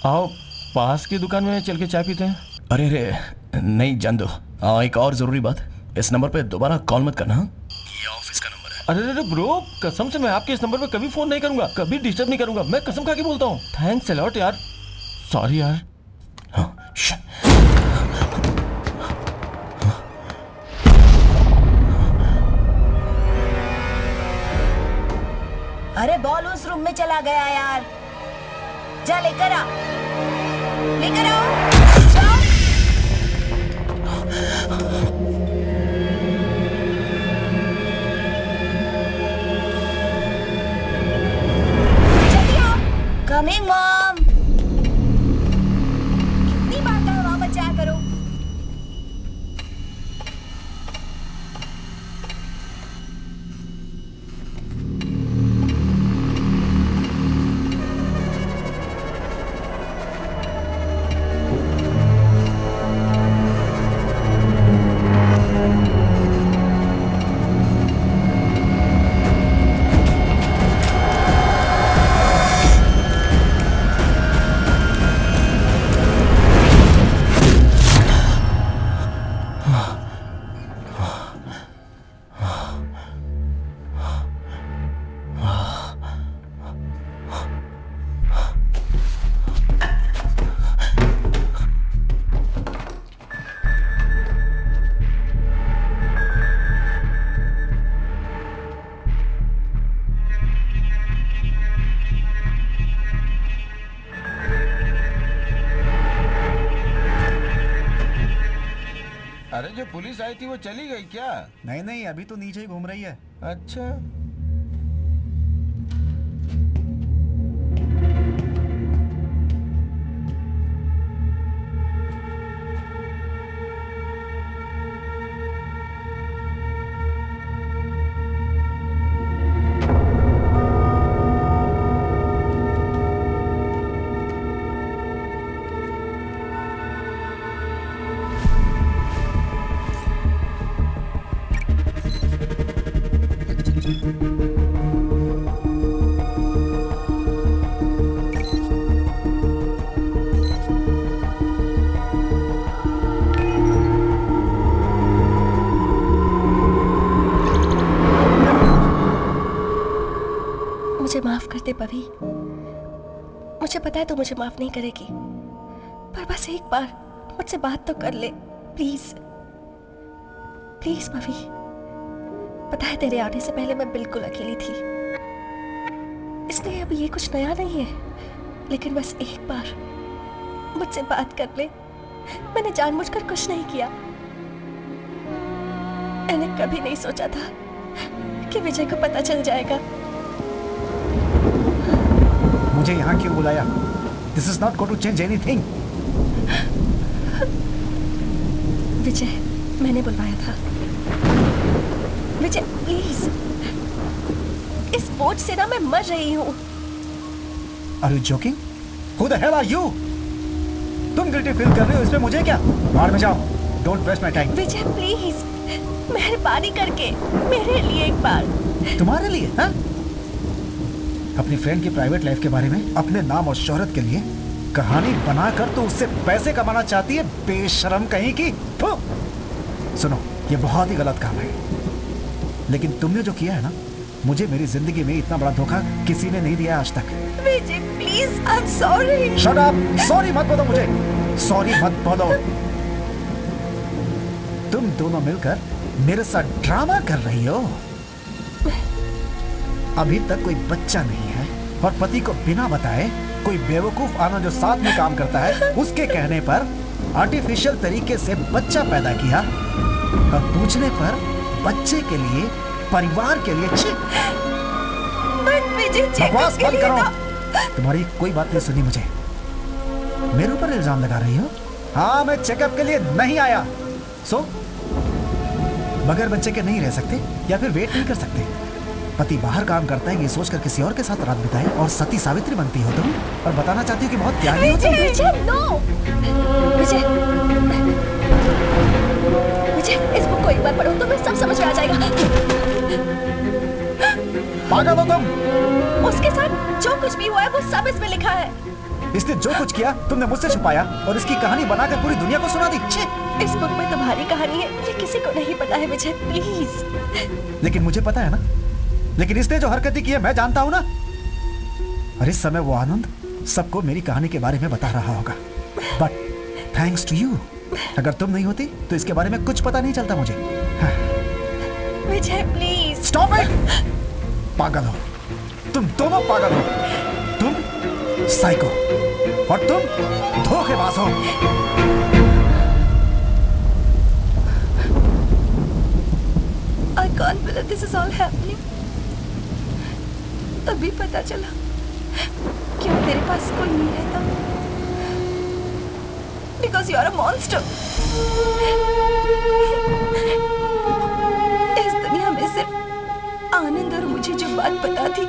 आओ पास की दुकान में चल के चाय पीते हैं। अरे अरे नहीं, जान दो। एक और जरूरी बात, इस नंबर पे दोबारा कॉल मत करना। ये ऑफिस का नंबर है। अरे अरे ब्रो कसम से मैं आपके इस नंबर पे कभी फोन नहीं करूंगा, कभी डिस्टर्ब नहीं करूंगा। मैं कसम खा के बोलता हूँ। थैंक्स अलॉट यार। सॉरी यार। हाँ अरे बॉल उस रूम में चला गया यार, जा लेकर आ, लेकर आओ, जाओ। जल्दी आओ। Coming mom. कितनी बार कहा वहां मत जाया करो। अरे जो पुलिस आई थी वो चली गई क्या? नहीं नहीं, अभी तो नीचे ही घूम रही है। अच्छा। कर दे पवी। मुझे पता है तू मुझे माफ नहीं करेगी, पर बस एक बार मुझसे बात तो कर ले प्लीज। प्लीज पवी। पता है तेरे आने से पहले मैं बिल्कुल अकेली थी, इसलिए अब ये कुछ नया नहीं है, लेकिन बस एक बार मुझसे बात कर ले। मैंने जानबूझकर कुछ नहीं किया। मैंने कभी नहीं सोचा था कि विजय को पता चल जाएगा। मुझे यहाँ क्यों बुलाया? This is not going to change anything. Vijay, मैंने बुलवाया था। विजय प्लीज, इस बोझ से ना मैं मर रही हूँ। Are you joking? Who the hell are you? तुम गिल्टी फील कर रहे हो, इसमें मुझे क्या? बाहर में जाओ। Don't waste my time. Vijay please, मेहरबानी करके मेरे लिए एक बार। तुम्हारे लिए? हाँ? अपनी फ्रेंड की प्राइवेट लाइफ के बारे में अपने नाम और शोहरत के लिए कहानी बनाकर तो उससे पैसे कमाना चाहती है, बेशरम कहीं की। सुनो, ये बहुत ही गलत काम है, लेकिन तुमने जो किया है ना, मुझे मेरी जिंदगी में इतना बड़ा धोखा किसी ने नहीं दिया आज तक। Vijay please, I am sorry. Shut up! Sorry मत बोलो मुझे, सॉरी मत बोलो। तुम दोनों मिलकर मेरे साथ ड्रामा कर रही हो। अभी तक कोई बच्चा नहीं है और पति को बिना बताए कोई बेवकूफ आना जो साथ में काम करता है, उसके कहने पर आर्टिफिशियल तरीके से बच्चा पैदा किया और पूछने पर बच्चे के लिए, परिवार के लिए। बकवास बंद करो। तुम्हारी कोई बात नहीं सुनी मुझे। मेरे ऊपर इल्जाम लगा रही हो? हाँ, मैं चेकअप के लिए नहीं आया। सो बगैर बच्चे के नहीं रह सकते या फिर वेट नहीं कर सकते। पति बाहर काम करता है ये सोचकर किसी और के साथ रात बिताए और सती सावित्री बनती हो तुम, और बताना चाहती हो कि बहुत त्यागी हो तुम। विजय नो। विजय, विजय इस बुक को एक बार पढ़ो तो मैं सब समझ में आ जाएगा। पागल हो तुम? उसके साथ जो कुछ भी हुआ है वो सब इसमें लिखा है। इसने जो कुछ किया तुमने मुझसे छुपाया और इसकी कहानी बनाकर पूरी दुनिया को सुना दी। इस बुक में तुम्हारी कहानी है, ये किसी को नहीं पता है विजय प्लीज। लेकिन मुझे पता है ना, लेकिन इसने जो हरकतें की है मैं जानता हूं ना। और इस समय वो आनंद सबको मेरी कहानी के बारे में बता रहा होगा, बट थैंक्स टू यू। अगर तुम नहीं होती तो इसके बारे में कुछ पता नहीं चलता मुझे। विजय प्लीज स्टॉप इट। पागल हो तुम, दोनों पागल हो। तुम साइको और तुम धोखेबाज हो। I can't believe this is all happening. अभी पता चला क्यों तेरे पास कोई नहीं रहता। Because you are a monster. इस दुनिया में सिर्फ आनंद और मुझे जो बात पता थी,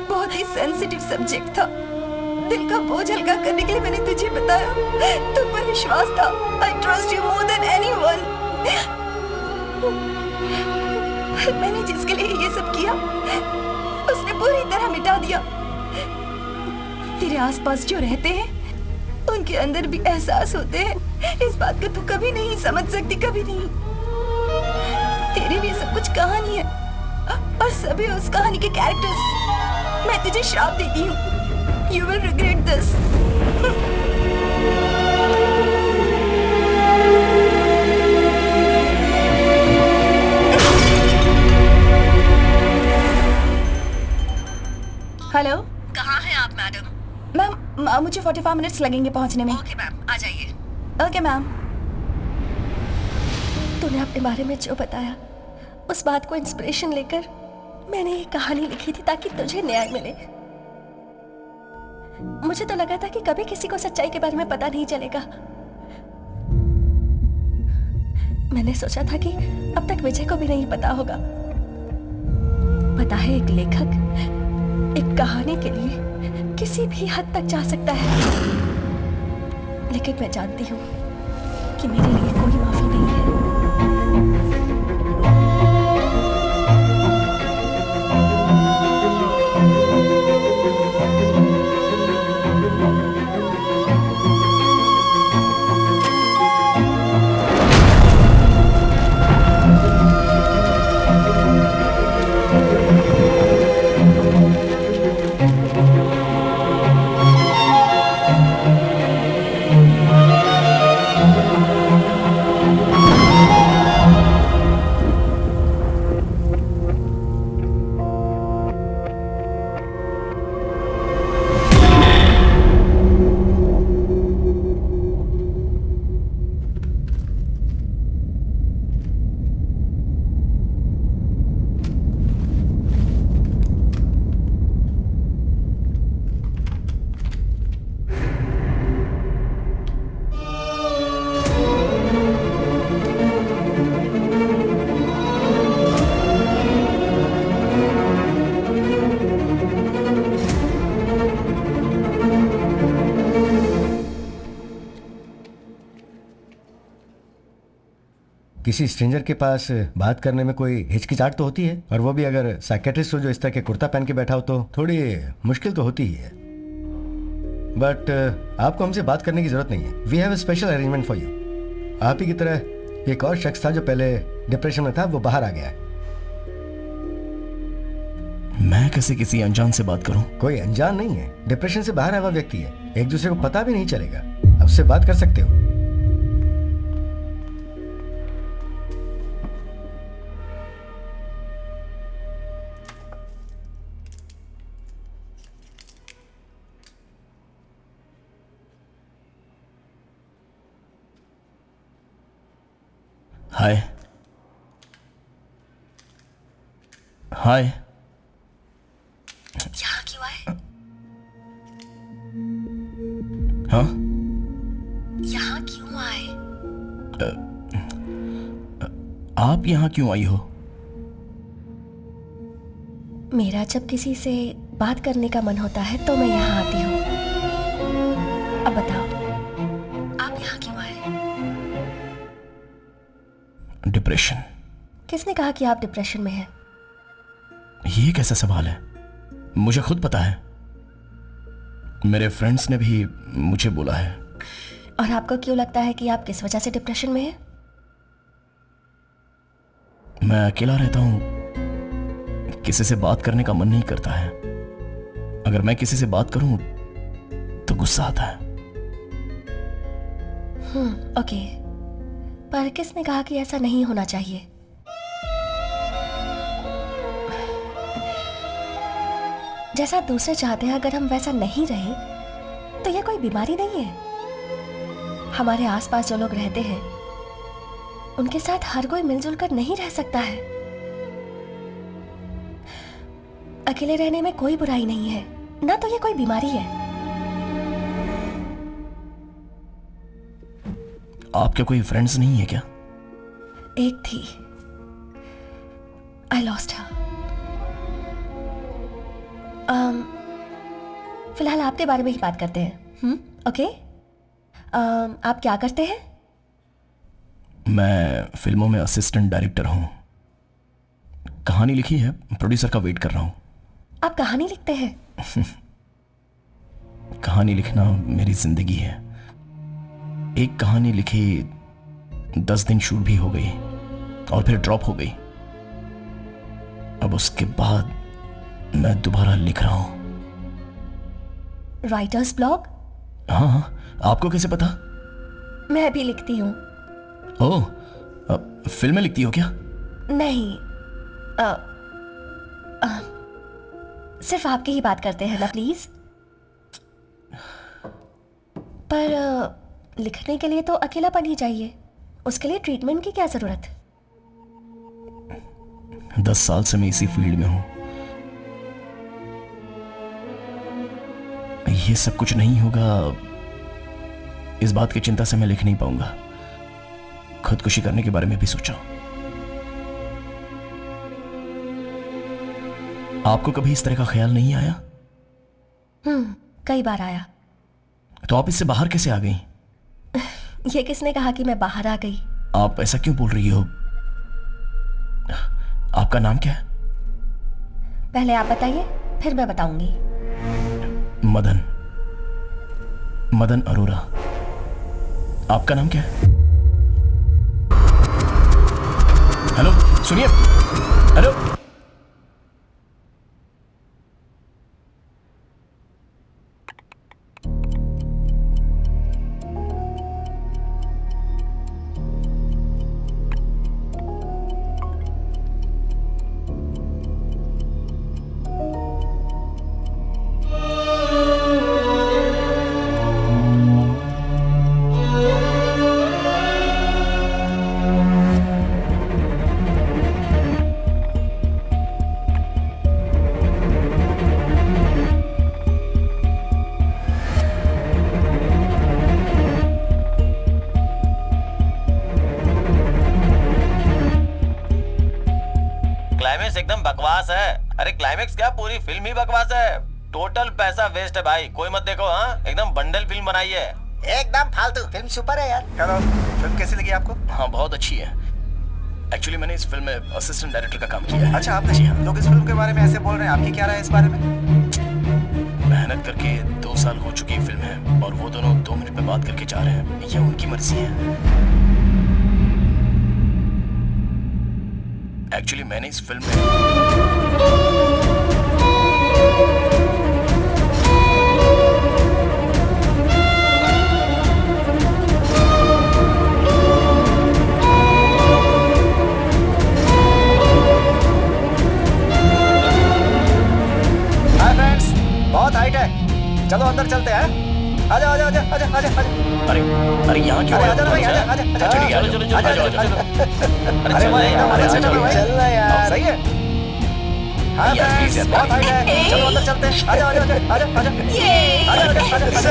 बहुत ही सेंसिटिव सब्जेक्ट था। दिल का बोझ हल्का करने के लिए मैंने तुझे बताया। तुम पर विश्वास था। I trust you more than anyone. मैंने जिसके लिए ये सब किया उसने पूरी तरह मिटा दिया। तेरे आसपास जो रहते हैं उनके अंदर भी एहसास होते हैं। इस बात को तू कभी नहीं समझ सकती, कभी नहीं। तेरे लिए सब कुछ कहानी है और सभी उस कहानी के कैरेक्टर्स। मैं तुझे श्राप देती हूँ। You will regret this. Hello, कहाँ हैं आप मैडम? मैम मुझे 45 मिनट्स लगेंगे पहुंचने में। ओके मैम, आ जाइए। Okay ma'am. तूने अपने बारे में जो बताया, उस बात को इंस्पिरेशन लेकर मैंने ये कहानी लिखी थी ताकि तुझे न्याय मिले। मुझे तो लगा था कि कभी किसी को सच्चाई के बारे में पता नहीं चलेगा। मैंने सोचा था कि अब तक विजय को भी नहीं पता होगा। पता है, एक लेखक एक कहानी के लिए किसी भी हद तक जा सकता है, लेकिन मैं जानती हूँ कि मेरे लिए कोई माफी नहीं है। किसी स्ट्रेंजर के पास बात करने में कोई हिचकिचाहट तो होती है, और वो भी अगर साइकेट्रिस्ट हो जो इस तरह के कुर्ता पहन के बैठा हो तो थोड़ी मुश्किल तो होती ही है। बट आपको हमसे बात करने की जरूरत नहीं है। We have a special arrangement for you. आप ही की तरह एक और शख्स था जो पहले डिप्रेशन में था, वो बाहर आ गया है। मैं कैसे किसी अनजान से बात करूं? कोई अनजान नहीं है, डिप्रेशन से बाहर आया हुआ व्यक्ति है, एक दूसरे को पता भी नहीं चलेगा, आप उससे बात कर सकते हो। हाय हाय। यहाँ क्यों आए? हाँ, यहाँ क्यों आए? आप यहाँ क्यों आई हो? मेरा जब किसी से बात करने का मन होता है तो मैं यहाँ आती हूँ। अब बताओ, आप यहाँ क्यों आए? डिप्रेशन। किसने कहा कि आप डिप्रेशन में हैं? ये कैसा सवाल है? मुझे खुद पता है, मेरे फ्रेंड्स ने भी मुझे बोला है। और आपको क्यों लगता है कि आप किस वजह से डिप्रेशन में हैं? मैं अकेला रहता हूँ, किसी से बात करने का मन नहीं करता है। अगर मैं किसी से बात करूं तो गुस्सा आता है। ओके, पर किसने कहा कि ऐसा नहीं होना चाहिए? जैसा दूसरे चाहते हैं अगर हम वैसा नहीं रहे तो यह कोई बीमारी नहीं है। हमारे आसपास जो लोग रहते हैं उनके साथ हर कोई मिलजुल कर नहीं रह सकता है। अकेले रहने में कोई बुराई नहीं है, ना तो यह कोई बीमारी है। आपके कोई फ्रेंड्स नहीं है क्या? एक थी, आई लॉस्ट हर। फिलहाल आपके बारे में ही बात करते हैं। ओके, आप क्या करते हैं? मैं फिल्मों में असिस्टेंट डायरेक्टर हूं। कहानी लिखी है, प्रोड्यूसर का वेट कर रहा हूं। आप कहानी लिखते हैं? कहानी लिखना मेरी जिंदगी है। एक कहानी लिखी 10 दिन शूट भी हो गई और फिर ड्रॉप हो गई। अब उसके बाद मैं दोबारा लिख रहा हूं। Writers blog? हाँ, आपको कैसे पता? मैं भी लिखती हूँ। ओह, फिल्में लिखती हो क्या? नहीं, सिर्फ आपकी ही बात करते हैं ना प्लीज। पर लिखने के लिए तो अकेलापन ही चाहिए, उसके लिए ट्रीटमेंट की क्या जरूरत? 10 साल से मैं इसी फील्ड में हूं। ये सब कुछ नहीं होगा, इस बात की चिंता से मैं लिख नहीं पाऊंगा। खुदकुशी करने के बारे में भी सोचा। आपको कभी इस तरह का ख्याल नहीं आया? कई बार आया। तो आप इससे बाहर कैसे आ गई? ये किसने कहा कि मैं बाहर आ गई? आप ऐसा क्यों बोल रही हो? आपका नाम क्या है? पहले आप बताइए, फिर मैं बताऊंगी। मदन अरोरा। आपका नाम क्या है? हेलो, सुनिए। हेलो, क्लाइमेक्स एकदम बकवास है। अरे क्लाइमेक्स क्या, पूरी फिल्म ही बकवास है। टोटल पैसा वेस्ट है भाई, कोई मत देखो। हाँ, एकदम बंडल फिल्म बनाई है। एकदम फालतू फिल्म। सुपर है यार। हेलो, फिल्म कैसी लगी आपको? हाँ बहुत अच्छी है। एक्चुअली मैंने इस फिल्म में असिस्टेंट डायरेक्टर का काम किया है। अच्छा आपने? जी हाँ। लोग इस फिल्म के बारे में ऐसे बोल रहे हैं, आपकी क्या राय है इस बारे में? मेहनत करके 2 साल हो चुकी फिल्म है और वो दोनों 2 मिनट में बात करके जा रहे हैं। ये उनकी मर्जी है। एक्चुअली मैंने इस फिल्म में बहुत हाइट है, चलो अंदर चलते हैं। आजा आजा आजा आजा आजा आजा। अरे अरे यहाँ क्यों? आजा भाई आजा आजा आजा। चलिए चलो चलो चलो। अरे भाई चलना यार, सही है। हाँ फ्रेंड्स, बहुत हाइट है, चलो अंदर चलते हैं। आजा आजा आजा आजा आजा आजा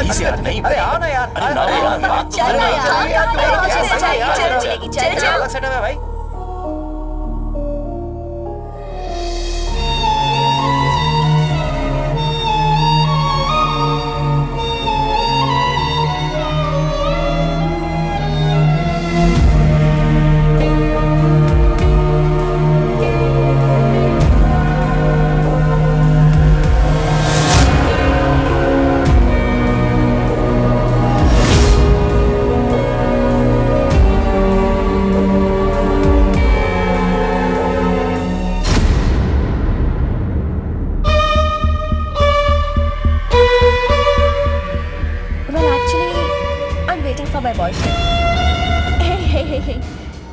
आजा। नहीं अरे आओ ना यार, अलग सेटअप है भाई।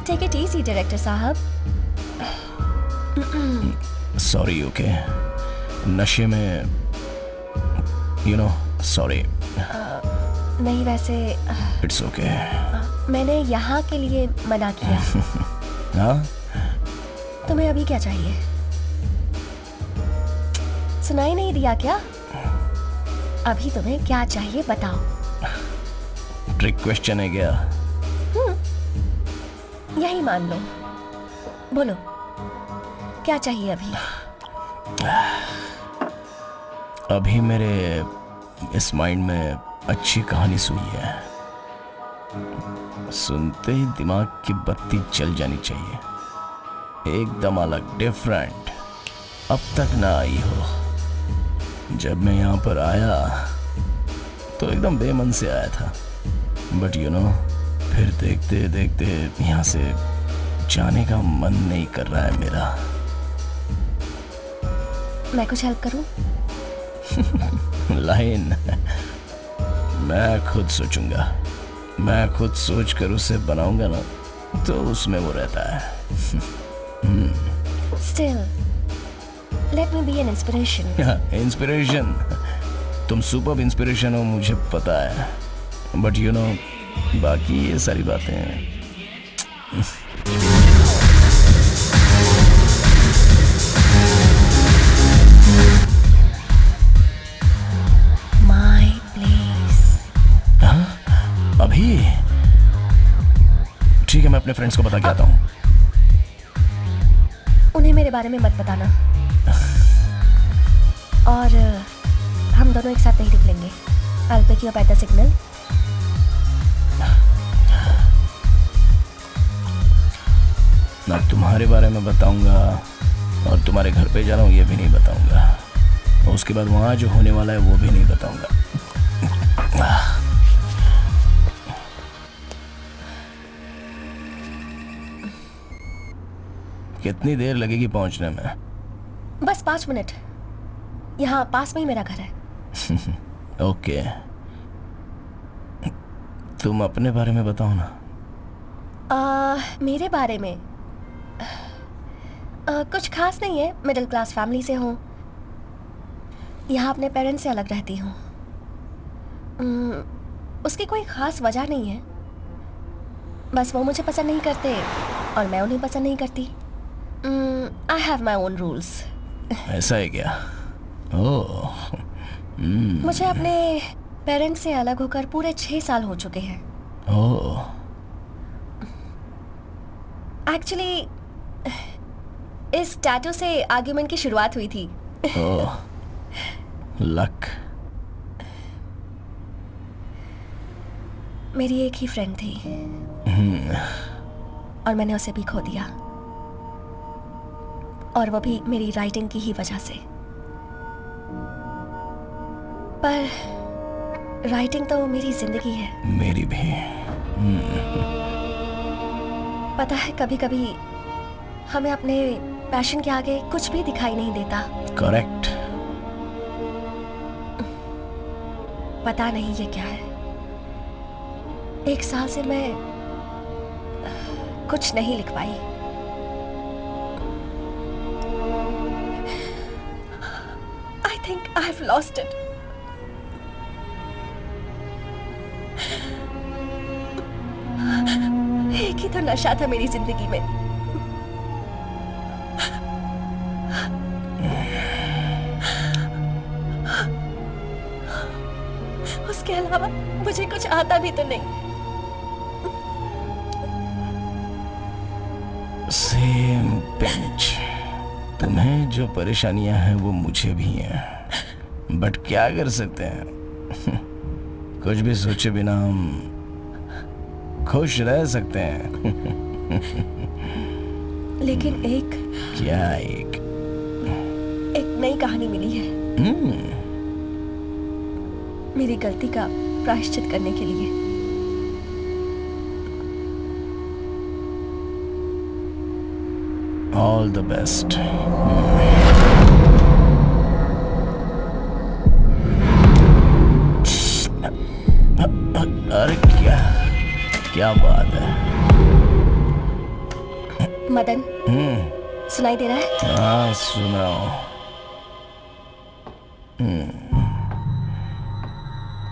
Take it easy, director साहब। सॉरी ओके, नशे में सॉरी। नहीं वैसे इट्स ओके। मैंने यहाँ के लिए मना किया। हाँ तुम्हें अभी क्या चाहिए? सुनाई नहीं दिया क्या? अभी तुम्हें क्या चाहिए बताओ। ट्रिक क्वेश्चन है क्या? यही मान लो, बोलो क्या चाहिए अभी? अभी मेरे इस माइंड में अच्छी कहानी सुई है, सुनते ही दिमाग की बत्ती जल जानी चाहिए, एकदम अलग, डिफरेंट, अब तक ना आई हो। जब मैं यहाँ पर आया तो एकदम बेमन से आया था, बट फिर देखते देखते यहाँ से जाने का मन नहीं कर रहा है मेरा। मैं कुछ हेल्प करूं? लाइन मैं खुद सोचूंगा, मैं खुद सोच कर उसे बनाऊंगा ना तो उसमें वो रहता है। Still, let me be an inspiration. Inspiration? तुम सुपर्ब इंस्पिरेशन हो मुझे पता है, बट बाकी ये सारी बातें My place. अभी ठीक है, मैं अपने फ्रेंड्स को बता के आता हूँ। उन्हें मेरे बारे में मत बताना, और हम दोनों एक साथ नहीं निकलेंगे। I'll pick you up at the signal. ना तुम्हारे बारे में बताऊंगा और तुम्हारे घर पे जा रहा हूँ ये भी नहीं बताऊंगा, और उसके बाद वहाँ जो होने वाला है वो भी नहीं बताऊंगा। कितनी देर लगेगी पहुँचने में? बस 5 मिनट, यहाँ पास में ही मेरा घर है। ओके, तुम अपने बारे में बताओ ना। मेरे बारे में कुछ खास नहीं है, मिडिल क्लास फैमिली से हूँ, यहाँ अपने पेरेंट्स से अलग रहती हूँ। उसकी कोई ख़ास वजह नहीं है, बस वो मुझे पसंद नहीं करते और मैं उन्हें पसंद नहीं करती। I have my own rules. ऐसा है क्या? ओह, मुझे अपने पेरेंट्स से अलग होकर पूरे 6 साल हो चुके हैं। ओह, एक्चुअली इस टैटू से आर्ग्यूमेंट की शुरुआत हुई थी। ओह, लक। मेरी एक ही फ्रेंड थी और मैंने उसे भी खो दिया। और वो भी मेरी राइटिंग की ही वजह से। पर राइटिंग तो मेरी जिंदगी है। मेरी भी। पता है, कभी कभी हमें अपने पैशन के आगे कुछ भी दिखाई नहीं देता। करेक्ट। पता नहीं ये क्या है। 1 साल से मैं कुछ नहीं लिख पाई। I think I have lost it. एक ही तो नशा था मेरी जिंदगी में। उसके अलावा मुझे कुछ आता भी तो नहीं। Same pinch. तुम्हें जो परेशानियां हैं वो मुझे भी हैं, बट क्या कर सकते हैं। कुछ भी सोचे बिना हम खुश रह सकते हैं। लेकिन एक क्या एक नई कहानी मिली है मेरी गलती का प्रायश्चित करने के लिए। All the best. अरे क्या बात है। मदन, सुनाई दे रहा है? हाँ, सुनाओ।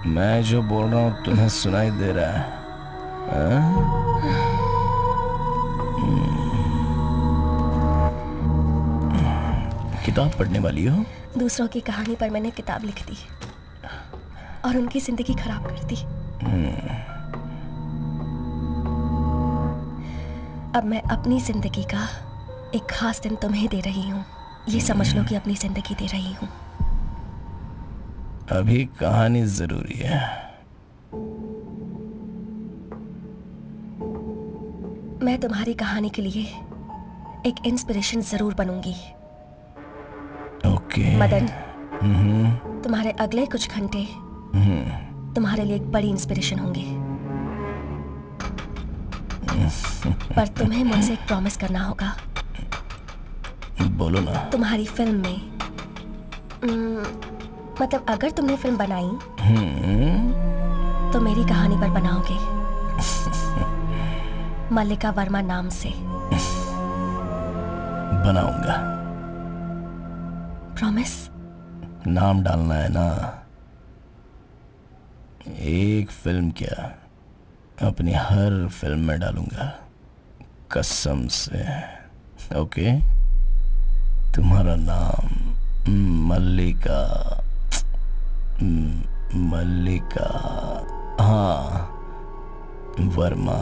मैं जो बोल रहा हूँ तुम्हें सुनाई दे रहा है? किताब पढ़ने वाली हो? दूसरों की कहानी पर मैंने किताब लिख दी और उनकी जिंदगी खराब कर दी। अब मैं अपनी जिंदगी का एक खास दिन तुम्हें दे रही हूँ। ये समझ लो कि अपनी जिंदगी दे रही हूँ। अभी कहानी जरूरी है। मैं तुम्हारी कहानी के लिए एक इंस्पिरेशन जरूर बनूंगी। ओके। मदन, तुम्हारे अगले कुछ घंटे तुम्हारे लिए एक बड़ी इंस्पिरेशन होंगे। पर तुम्हें मुझसे एक प्रॉमिस करना होगा। बोलो ना। तुम्हारी फिल्म में मतलब अगर तुमने फिल्म बनाई तो मेरी कहानी पर बनाओगे, मल्लिका वर्मा नाम से। बनाऊंगा। प्रॉमिस? नाम डालना है ना। एक फिल्म क्या, अपनी हर फिल्म में डालूंगा, कसम से। ओके? तुम्हारा नाम मल्लिका, हाँ, वर्मा।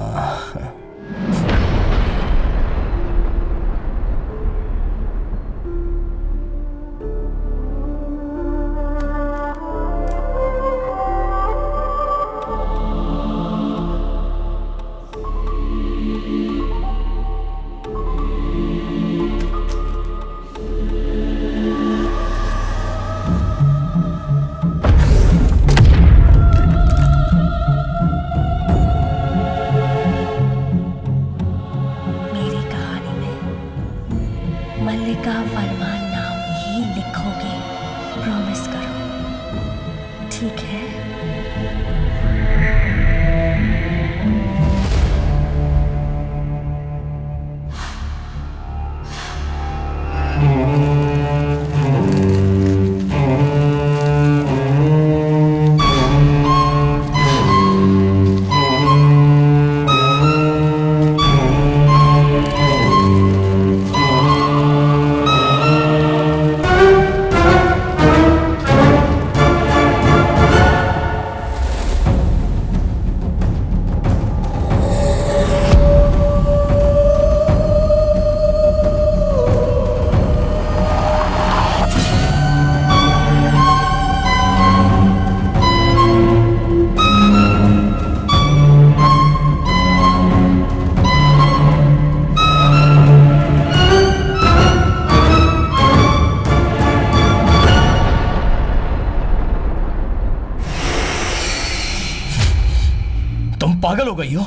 तुम पागल हो गई हो?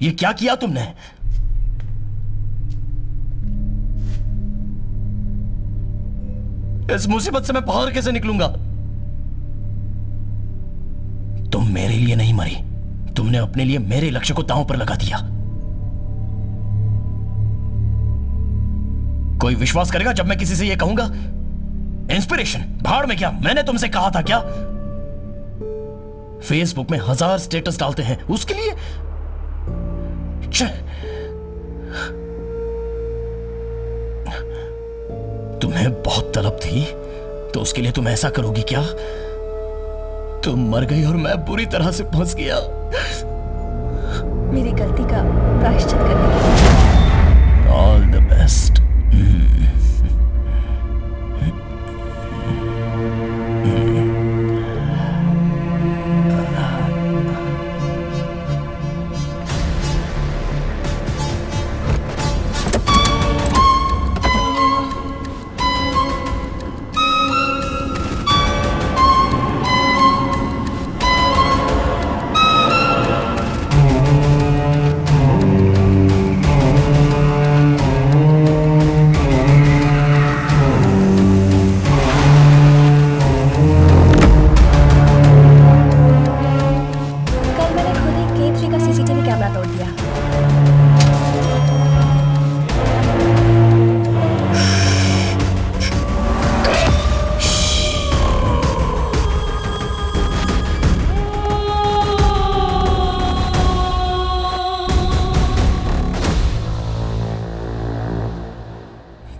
ये क्या किया तुमने? इस मुसीबत से मैं बाहर कैसे निकलूंगा? तुम मेरे लिए नहीं मरी, तुमने अपने लिए मेरे लक्ष्य को दांव पर लगा दिया। कोई विश्वास करेगा जब मैं किसी से यह कहूंगा? इंस्पिरेशन भाड़ में क्या? मैंने तुमसे कहा था क्या? फेसबुक में 1000 स्टेटस डालते हैं उसके लिए? तुम्हें बहुत तलब थी तो उसके लिए तुम ऐसा करोगी क्या? तुम मर गई और मैं बुरी तरह से फंस गया। मेरी गलती का प्रायश्चित करने के लिए ऑल द बेस्ट।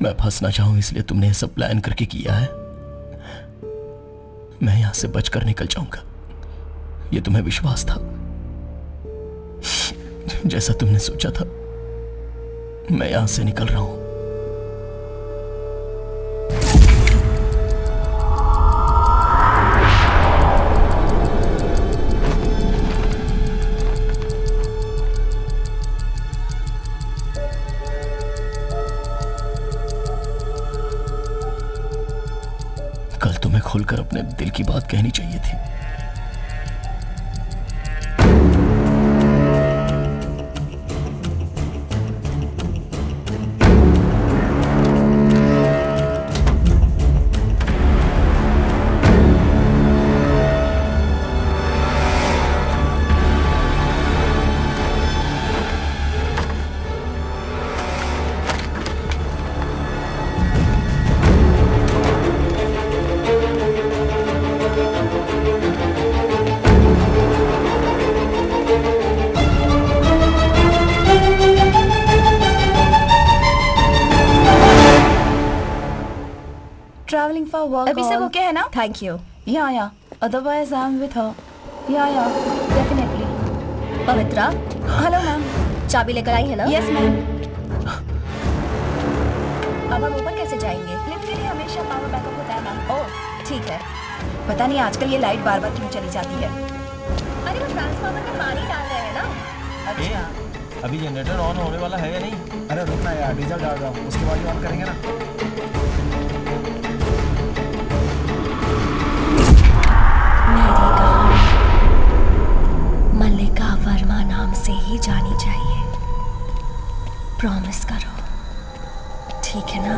मैं फंसना चाहूं इसलिए तुमने सब प्लान करके किया है। मैं यहां से बचकर निकल जाऊंगा, यह तुम्हें विश्वास था। जैसा तुमने सोचा था मैं यहां से निकल रहा हूं। कल तुम्हें खुलकर अपने दिल की बात कहनी चाहिए थी। Traveling for work. अभी सब ओके है ना? Thank you. Yeah. Otherwise, I'm with her. Yeah. Definitely. Pavitra, Hello, ma'am. चाबी लेकर आई है ना? Yes, ma'am. अब हम ऊपर कैसे जाएंगे? लिफ्ट के लिए हमेशा पावर बैकअप होता है, मैम। ओह, ठीक है। पता नहीं आजकल ये लाइट बार बार क्यों चली जाती है। अरे वो ट्रांसफार्मर में पानी डाल रहे हैं ना? अच्छा। अभी जनरेटर ऑन होने वाला है या नहीं? अरे रुकना यार, डीजल डाल रहा हूँ, उसके बाद ही ऑन करेंगे ना। मेरी कहानी मल्लिका वर्मा नाम से ही जानी चाहिए। प्रॉमिस करो, ठीक है ना?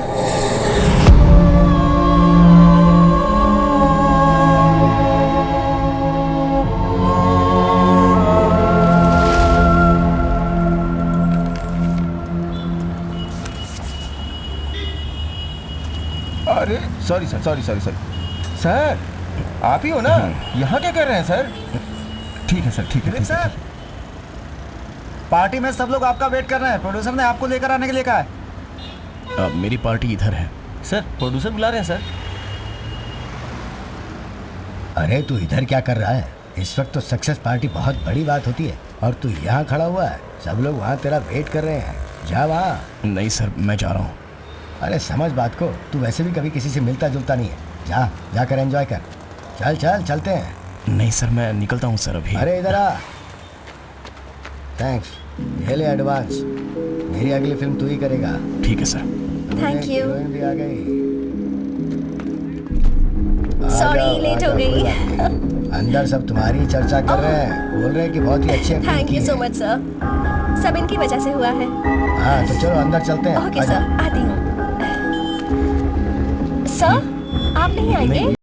अरे सॉरी सर, आप ही हो ना? यहाँ क्या कर रहे हैं सर? ठीक है सर, ठीक है सर, पार्टी में सब लोग आपका वेट कर रहे हैं। प्रोड्यूसर ने आपको लेकर आने के लिए कहा है। अब मेरी पार्टी इधर है। सर, प्रोड्यूसर बुला रहे हैं सर। अरे तू इधर क्या कर रहा है? इस वक्त तो सक्सेस पार्टी बहुत बड़ी बात होती है और तू यहाँ खड़ा हुआ है। सब लोग वहाँ तेरा वेट कर रहे हैं। जा वहाँ। नहीं सर, मैं जा रहा हूँ। अरे समझ बात को, तू वैसे भी कभी किसी से मिलता जुलता नहीं है। जाकर एंजॉय कर। चलते हैं। नहीं सर, मैं निकलता हूँ सर अभी। अरे इधर आ। थैंक्स, ये ले एडवांस। मेरी अगली फिल्म तू ही करेगा। ठीक है सर। Thank you. हीरोइन भी आ गई। सॉरी जाओ, लेट आ हो जाओ, कोई गई। बात नहीं। अंदर सब तुम्हारी चर्चा कर रहे हैं, बोल रहे हैं कि बहुत ही अच्छी एक्टिंग थैंक की यू सो है। मच सर, सब इनकी वजह से हुआ है। हाँ तो चलो अंदर चलते हैं। ओके आ जाओ। सर, आती हूँ। सर आप नहीं आएंगे?